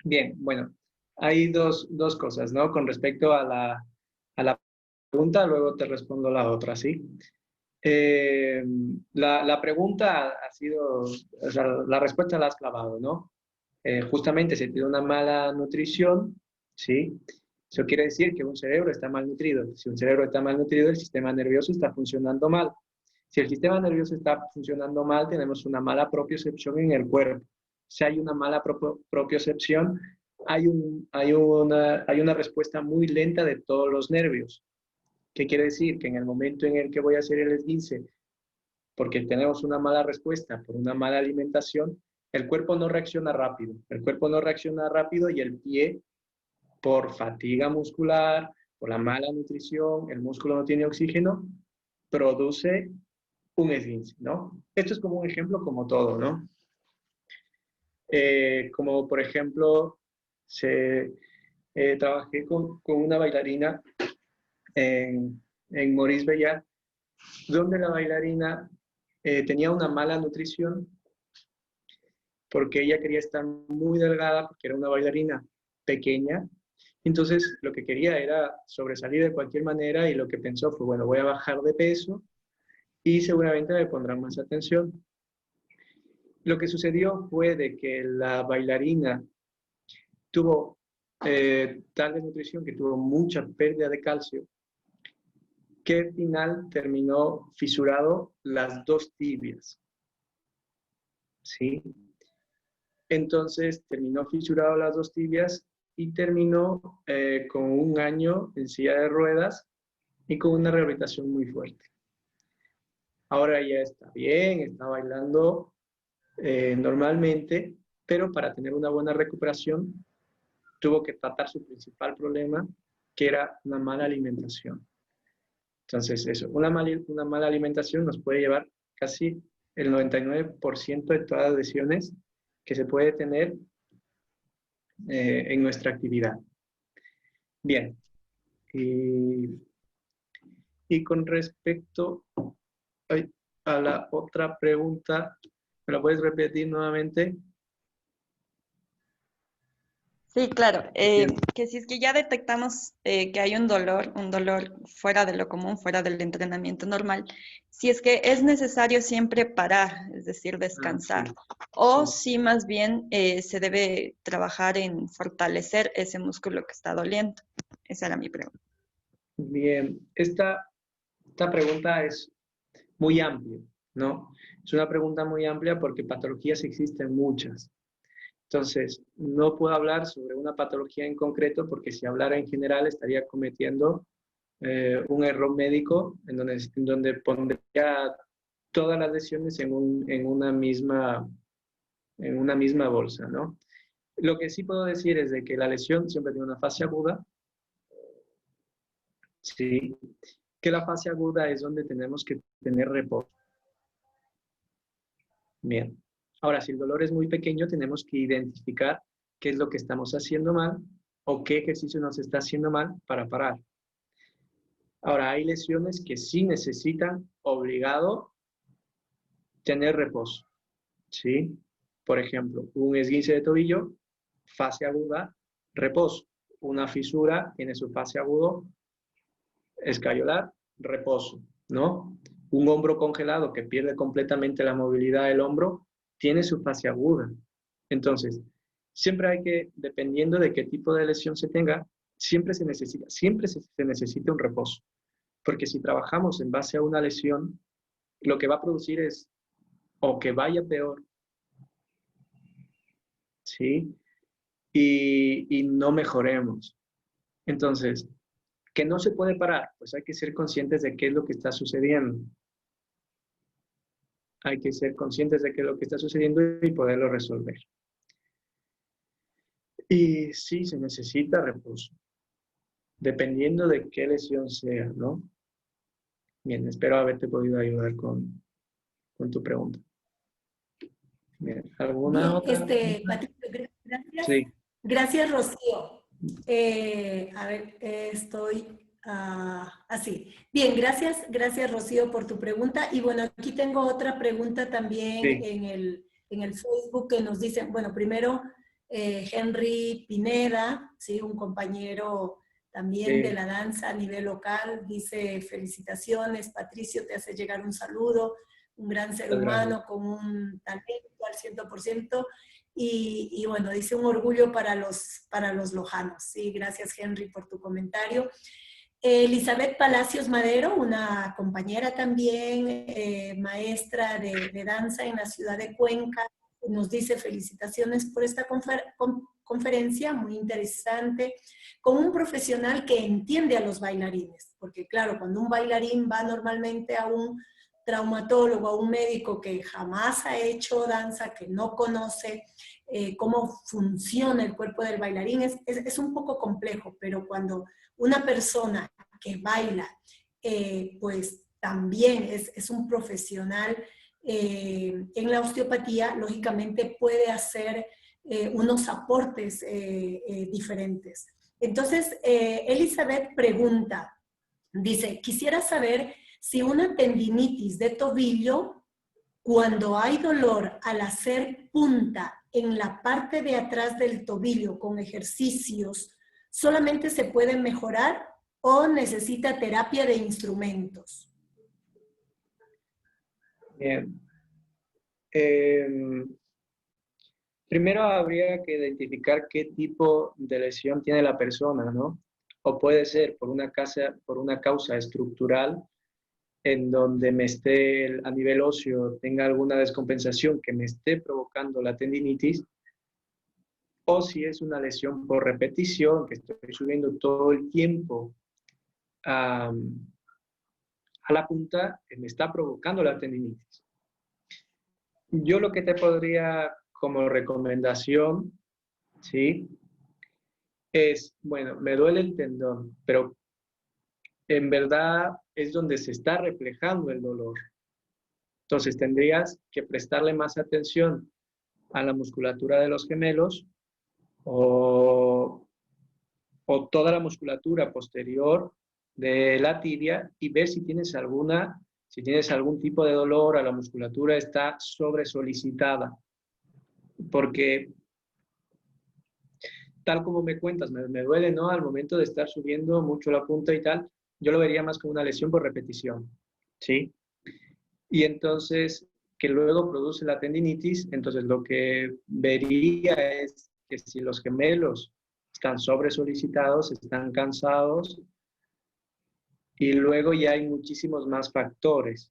bien, bueno, hay dos cosas, ¿no? Con respecto a la pregunta, luego te respondo la otra, ¿sí? La pregunta ha sido, o sea, la respuesta la has clavado, ¿no? Justamente se tiene una mala nutrición, ¿sí? Eso quiere decir que un cerebro está mal nutrido. Si un cerebro está mal nutrido, el sistema nervioso está funcionando mal. Si el sistema nervioso está funcionando mal, tenemos una mala propiocepción en el cuerpo. Si hay una mala propiocepción, hay una respuesta muy lenta de todos los nervios. ¿Qué quiere decir? Que en el momento en el que voy a hacer el esguince, porque tenemos una mala respuesta por una mala alimentación, el cuerpo no reacciona rápido. El cuerpo no reacciona rápido y el pie, por fatiga muscular, por la mala nutrición, el músculo no tiene oxígeno, produce un esguince, ¿no? Esto es como un ejemplo como todo, ¿no? Como por ejemplo, trabajé con una bailarina en Maurice Béjart, donde la bailarina tenía una mala nutrición porque ella quería estar muy delgada, porque era una bailarina pequeña. Entonces, lo que quería era sobresalir de cualquier manera y lo que pensó fue, bueno, voy a bajar de peso y seguramente me pondrán más atención. Lo que sucedió fue de que la bailarina tuvo tal desnutrición que tuvo mucha pérdida de calcio, que al final terminó fisurado las dos tibias, ¿sí? Entonces terminó fisurado las dos tibias y terminó con un año en silla de ruedas y con una rehabilitación muy fuerte. Ahora ya está bien, está bailando normalmente, pero para tener una buena recuperación tuvo que tratar su principal problema, que era una mala alimentación. Entonces, eso, una mala alimentación nos puede llevar casi el 99% de todas las lesiones que se puede tener en nuestra actividad. Bien. Y con respecto a la otra pregunta, ¿me la puedes repetir nuevamente? Sí, claro. Bien. Que si es que ya detectamos que hay un dolor fuera de lo común, fuera del entrenamiento normal, si es que es necesario siempre parar, es decir, descansar, o si más bien se debe trabajar en fortalecer ese músculo que está doliendo. Esa era mi pregunta. Bien, esta pregunta es muy amplia, ¿no? Es una pregunta muy amplia porque patologías existen muchas. Entonces, no puedo hablar sobre una patología en concreto porque si hablara en general estaría cometiendo un error médico en donde pondría todas las lesiones en una misma bolsa, ¿no? Lo que sí puedo decir es de que la lesión siempre tiene una fase aguda, sí, que la fase aguda es donde tenemos que tener reposo. Bien. Ahora, si el dolor es muy pequeño, tenemos que identificar qué es lo que estamos haciendo mal o qué ejercicio nos está haciendo mal para parar. Ahora, hay lesiones que sí necesitan obligado tener reposo, ¿sí? Por ejemplo, un esguince de tobillo, fase aguda, reposo. Una fisura tiene su fase agudo, escayolar, reposo, ¿no? Un hombro congelado que pierde completamente la movilidad del hombro, tiene su fase aguda. Entonces, siempre hay que, dependiendo de qué tipo de lesión se tenga, siempre se necesita un reposo. Porque si trabajamos en base a una lesión, lo que va a producir es o que vaya peor, ¿sí? Y no mejoremos. Entonces, ¿que no se puede parar? Pues hay que ser conscientes de qué es lo que está sucediendo. Hay que ser conscientes de qué es lo que está sucediendo y poderlo resolver. Y sí, se necesita reposo, dependiendo de qué lesión sea, ¿no? Bien, espero haberte podido ayudar con tu pregunta. Bien, ¿alguna otra? Patricio, gracias. Sí. Gracias, Rocío. A ver, estoy así. Bien, gracias, Rocío, por tu pregunta. Y bueno, aquí tengo otra pregunta también Sí. en el Facebook que nos dicen, bueno, primero Henry Pineda, ¿sí? Un compañero también de la danza a nivel local, dice: felicitaciones, Patricio, te hace llegar un saludo, un gran ser humano con un talento al 100%. Y bueno, dice: un orgullo para los lojanos. Sí, gracias, Henry, por tu comentario. Elizabeth Palacios Madero, una compañera también, maestra de danza en la ciudad de Cuenca, nos dice: felicitaciones por esta conferencia, muy interesante, con un profesional que entiende a los bailarines, porque claro, cuando un bailarín va normalmente a un traumatólogo, a un médico que jamás ha hecho danza, que no conoce cómo funciona el cuerpo del bailarín, es un poco complejo, pero cuando una persona que baila, pues también es un profesional en la osteopatía, lógicamente puede hacer unos aportes diferentes. Entonces, Elizabeth pregunta, dice: quisiera saber si una tendinitis de tobillo, cuando hay dolor al hacer punta en la parte de atrás del tobillo con ejercicios, solamente se puede mejorar o necesita terapia de instrumentos. Bien. Primero habría que identificar qué tipo de lesión tiene la persona, ¿no? O puede ser por una causa estructural en donde me esté a nivel óseo, tenga alguna descompensación que me esté provocando la tendinitis, o si es una lesión por repetición, que estoy subiendo todo el tiempo a la punta, que me está provocando la tendinitis. Yo lo que te podría como recomendación, ¿sí? Es, bueno, me duele el tendón, pero en verdad es donde se está reflejando el dolor. Entonces tendrías que prestarle más atención a la musculatura de los gemelos o toda la musculatura posterior de la tibia y ver si tienes algún tipo de dolor, a la musculatura está sobresolicitada. Porque tal como me cuentas, me duele, ¿no? Al momento de estar subiendo mucho la punta y tal, yo lo vería más como una lesión por repetición, ¿sí? Y entonces, que luego produce la tendinitis, entonces lo que vería es que si los gemelos están sobresolicitados, están cansados, y luego ya hay muchísimos más factores.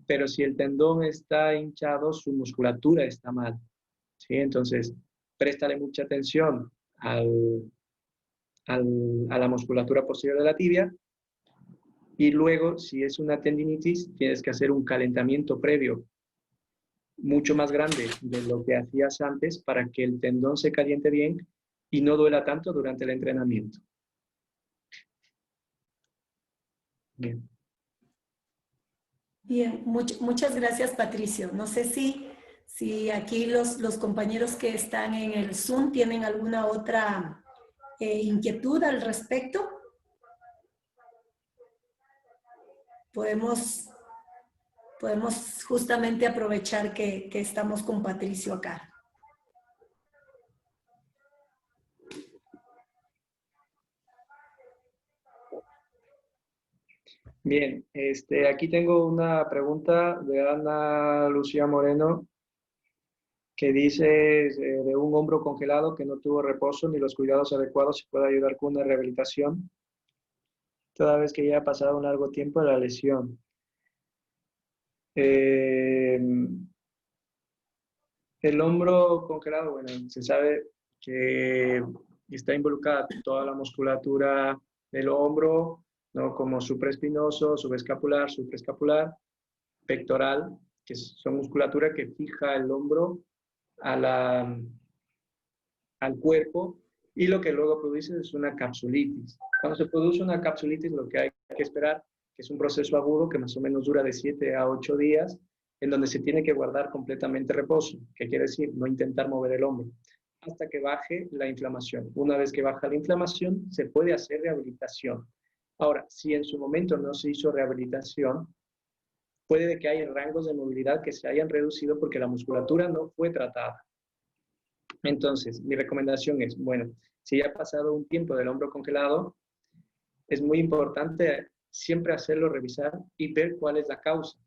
Pero si el tendón está hinchado, su musculatura está mal, ¿sí? Entonces, préstale mucha atención a la musculatura posterior de la tibia, y luego, si es una tendinitis, tienes que hacer un calentamiento previo mucho más grande de lo que hacías antes para que el tendón se caliente bien y no duela tanto durante el entrenamiento. Bien. Bien, muchas gracias, Patricio. No sé si aquí los compañeros que están en el Zoom tienen alguna otra inquietud al respecto. Podemos justamente aprovechar que estamos con Patricio acá. Bien, aquí tengo una pregunta de Ana Lucía Moreno que dice de un hombro congelado que no tuvo reposo ni los cuidados adecuados, ¿se puede ayudar con una rehabilitación? Toda vez que ya ha pasado un largo tiempo de la lesión. El hombro congelado, bueno, se sabe que está involucrada toda la musculatura del hombro, ¿no? Como supraespinoso, subescapular, supraescapular, pectoral, que son musculatura que fija el hombro al cuerpo, y lo que luego produce es una capsulitis. Cuando se produce una capsulitis, lo que hay que esperar, que es un proceso agudo que más o menos dura de 7 a 8 días, en donde se tiene que guardar completamente reposo, que quiere decir no intentar mover el hombro, hasta que baje la inflamación. Una vez que baja la inflamación, se puede hacer rehabilitación. Ahora, si en su momento no se hizo rehabilitación, puede que haya rangos de movilidad que se hayan reducido porque la musculatura no fue tratada. Entonces, mi recomendación es, bueno, si ya ha pasado un tiempo del hombro congelado, es muy importante siempre hacerlo revisar y ver cuál es la causa,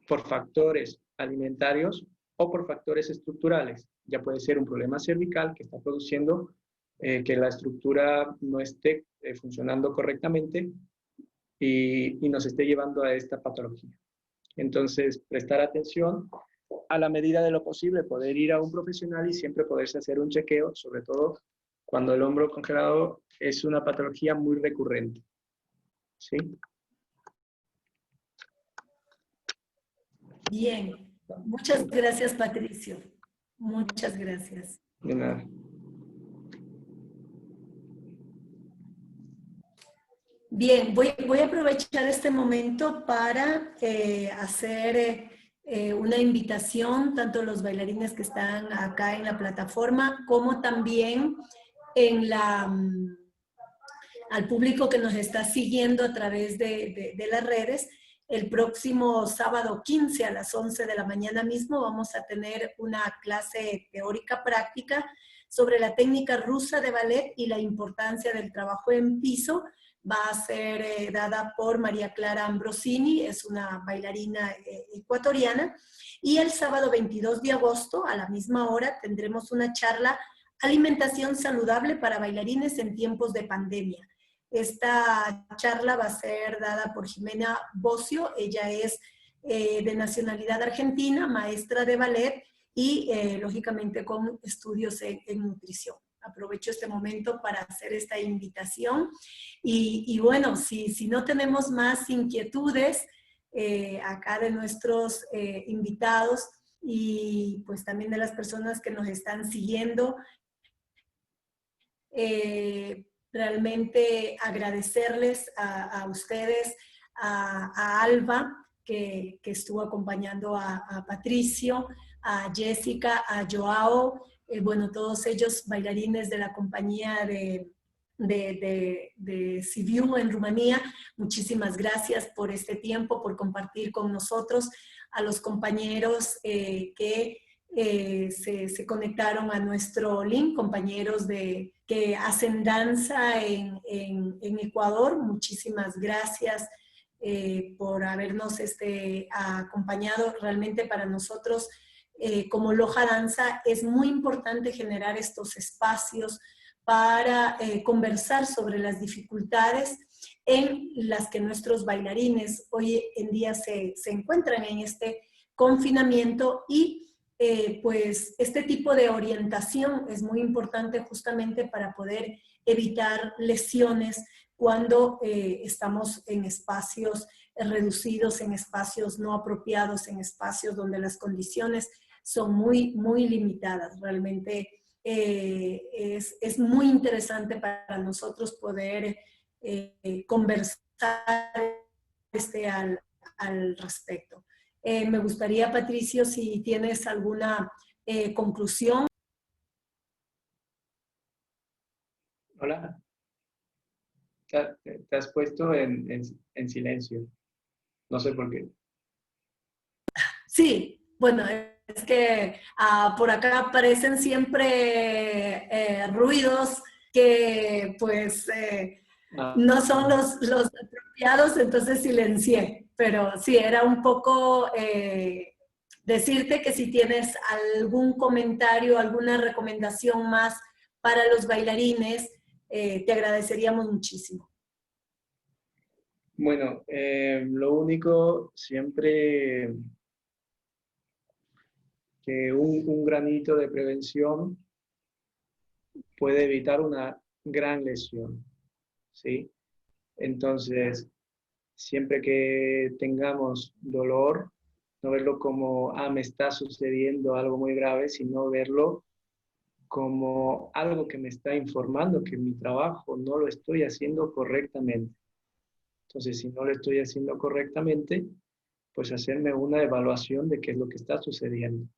por factores alimentarios o por factores estructurales. Ya puede ser un problema cervical que está produciendo que la estructura no esté funcionando correctamente y nos esté llevando a esta patología. Entonces, prestar atención, a la medida de lo posible, poder ir a un profesional y siempre poderse hacer un chequeo, sobre todo cuando el hombro congelado es una patología muy recurrente. ¿Sí? Bien, muchas gracias, Patricio. Muchas gracias. De nada. Bien, voy a aprovechar este momento para hacer una invitación, tanto a los bailarines que están acá en la plataforma, como también al público que nos está siguiendo a través de las redes. El próximo sábado 15 a las 11 de la mañana mismo vamos a tener una clase teórica práctica sobre la técnica rusa de ballet y la importancia del trabajo en piso. Va a ser dada por María Clara Ambrosini, es una bailarina ecuatoriana. Y el sábado 22 de agosto, a la misma hora, tendremos una charla Alimentación saludable para bailarines en tiempos de pandemia. Esta charla va a ser dada por Jimena Bocio. Ella es de nacionalidad argentina, maestra de ballet y lógicamente con estudios en nutrición. Aprovecho este momento para hacer esta invitación y bueno, si no tenemos más inquietudes acá de nuestros invitados y pues también de las personas que nos están siguiendo, realmente agradecerles a ustedes, a Alba, que estuvo acompañando a Patricio, a Jessica, a Joao, bueno, todos ellos bailarines de la compañía de Sibiu en Rumanía. Muchísimas gracias por este tiempo, por compartir con nosotros, a los compañeros que se conectaron a nuestro link, compañeros que hacen danza en Ecuador. Muchísimas gracias por habernos acompañado. Realmente para nosotros como Loja Danza es muy importante generar estos espacios para conversar sobre las dificultades en las que nuestros bailarines hoy en día se encuentran en este confinamiento y pues este tipo de orientación es muy importante justamente para poder evitar lesiones cuando estamos en espacios reducidos, en espacios no apropiados, en espacios donde las condiciones son muy, muy limitadas. Realmente es muy interesante para nosotros poder conversar al respecto. Me gustaría, Patricio, si tienes alguna conclusión. Hola. Te has puesto en silencio. No sé por qué. Sí, bueno, es que por acá aparecen siempre ruidos que pues no son los apropiados, entonces silencié. Pero sí, era un poco decirte que si tienes algún comentario, alguna recomendación más para los bailarines, te agradeceríamos muchísimo. Bueno, lo único, siempre que un granito de prevención puede evitar una gran lesión, ¿sí? Entonces, siempre que tengamos dolor, no verlo como, me está sucediendo algo muy grave, sino verlo como algo que me está informando que mi trabajo no lo estoy haciendo correctamente. Entonces, si no lo estoy haciendo correctamente, pues hacerme una evaluación de qué es lo que está sucediendo.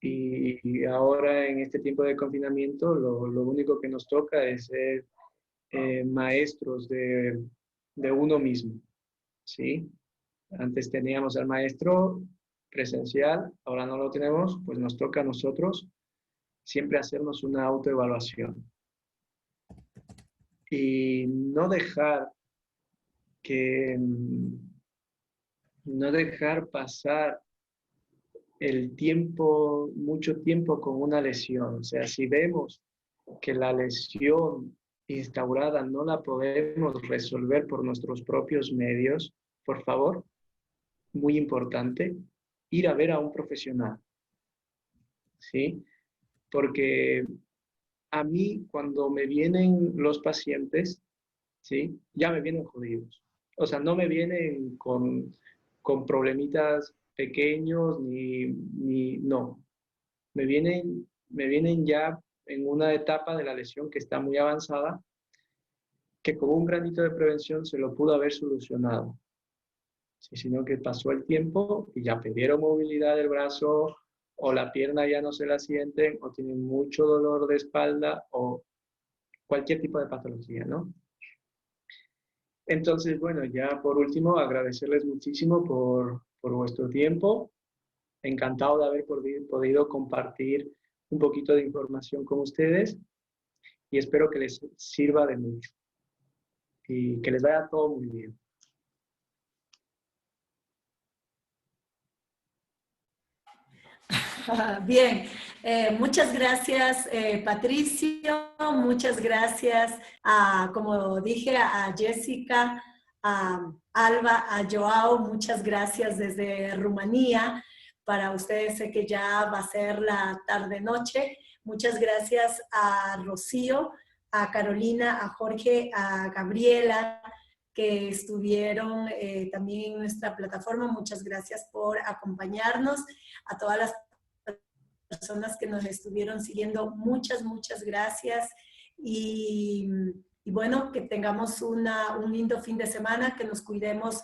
Y ahora en este tiempo de confinamiento, lo único que nos toca es ser maestros de uno mismo, ¿sí? Antes teníamos al maestro presencial, ahora no lo tenemos, pues nos toca a nosotros siempre hacernos una autoevaluación y que, no dejar pasar el tiempo, mucho tiempo con una lesión. O sea, si vemos que la lesión instaurada no la podemos resolver por nuestros propios medios, por favor, muy importante, ir a ver a un profesional, ¿sí? Porque a mí, cuando me vienen los pacientes, ¿sí? Ya me vienen jodidos. O sea, no me vienen con problemitas pequeños no. Me vienen ya en una etapa de la lesión que está muy avanzada, que con un granito de prevención se lo pudo haber solucionado. Sí, sino que pasó el tiempo y ya perdieron movilidad del brazo, o la pierna ya no se la sienten, o tienen mucho dolor de espalda, o cualquier tipo de patología, ¿no? Entonces, bueno, ya por último, agradecerles muchísimo por vuestro tiempo. Encantado de haber podido compartir un poquito de información con ustedes y espero que les sirva de mucho y que les vaya todo muy bien. Bien, muchas gracias Patricio, muchas gracias a, como dije, a Jessica, a Alba, a Joao, muchas gracias desde Rumanía. Para ustedes sé que ya va a ser la tarde-noche. Muchas gracias a Rocío, a Carolina, a Jorge, a Gabriela, que estuvieron también en nuestra plataforma. Muchas gracias por acompañarnos. A todas las personas que nos estuvieron siguiendo, muchas gracias y bueno, que tengamos un lindo fin de semana, que nos cuidemos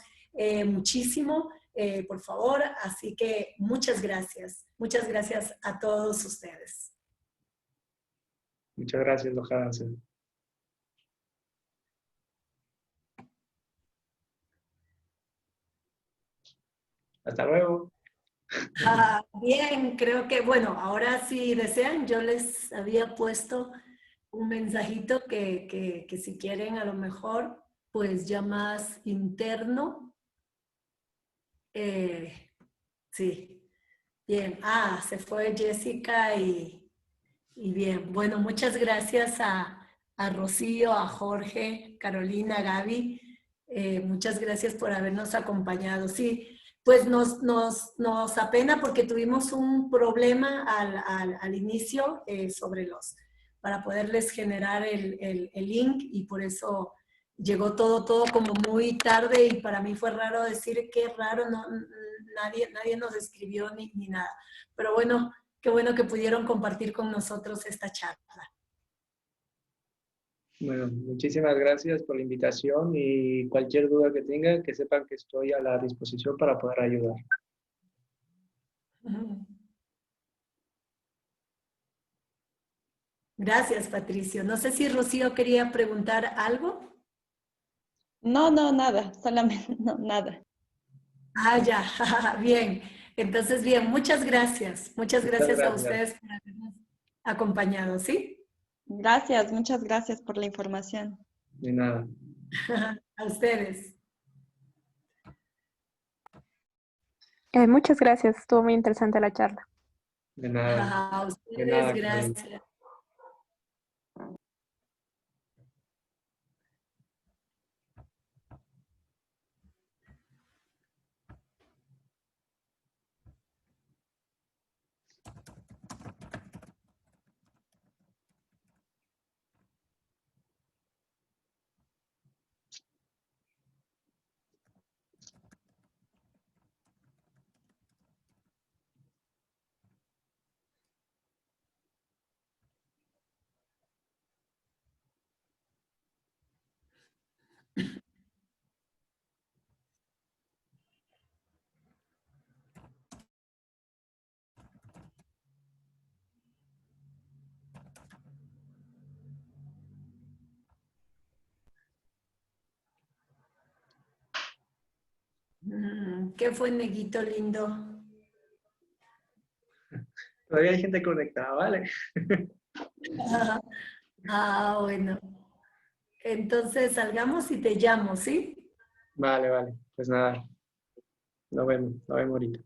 muchísimo, por favor, así que muchas gracias a todos ustedes. Muchas gracias, Lojada. Hasta luego. Bien, creo que, bueno, ahora si desean, yo les había puesto un mensajito que si quieren a lo mejor, pues ya más interno. Sí, bien. Se fue Jessica y bien. Bueno, muchas gracias a Rocío, a Jorge, Carolina, Gaby. Muchas gracias por habernos acompañado. Sí, pues nos apena porque tuvimos un problema al inicio para poderles generar el link y por eso llegó todo como muy tarde y para mí fue raro decir qué raro, nadie nos escribió ni nada. Pero bueno, qué bueno que pudieron compartir con nosotros esta charla. Bueno, muchísimas gracias por la invitación y cualquier duda que tengan, que sepan que estoy a la disposición para poder ayudar. Gracias, Patricio. No sé si Rocío quería preguntar algo. No, nada, solamente, no, nada. Ya, bien. Entonces, bien, muchas gracias. Muchas Muchas gracias a gracias. ustedes por habernos acompañado, ¿sí? Gracias, muchas gracias por la información. De nada. A ustedes. Muchas gracias, estuvo muy interesante la charla. De nada. A De ustedes, nada, Carmen. gracias. ¿Qué fue, Neguito lindo? Todavía hay gente conectada, ¿vale? Bueno. Entonces salgamos y te llamo, ¿sí? Vale, vale. Pues nada, nos vemos ahorita.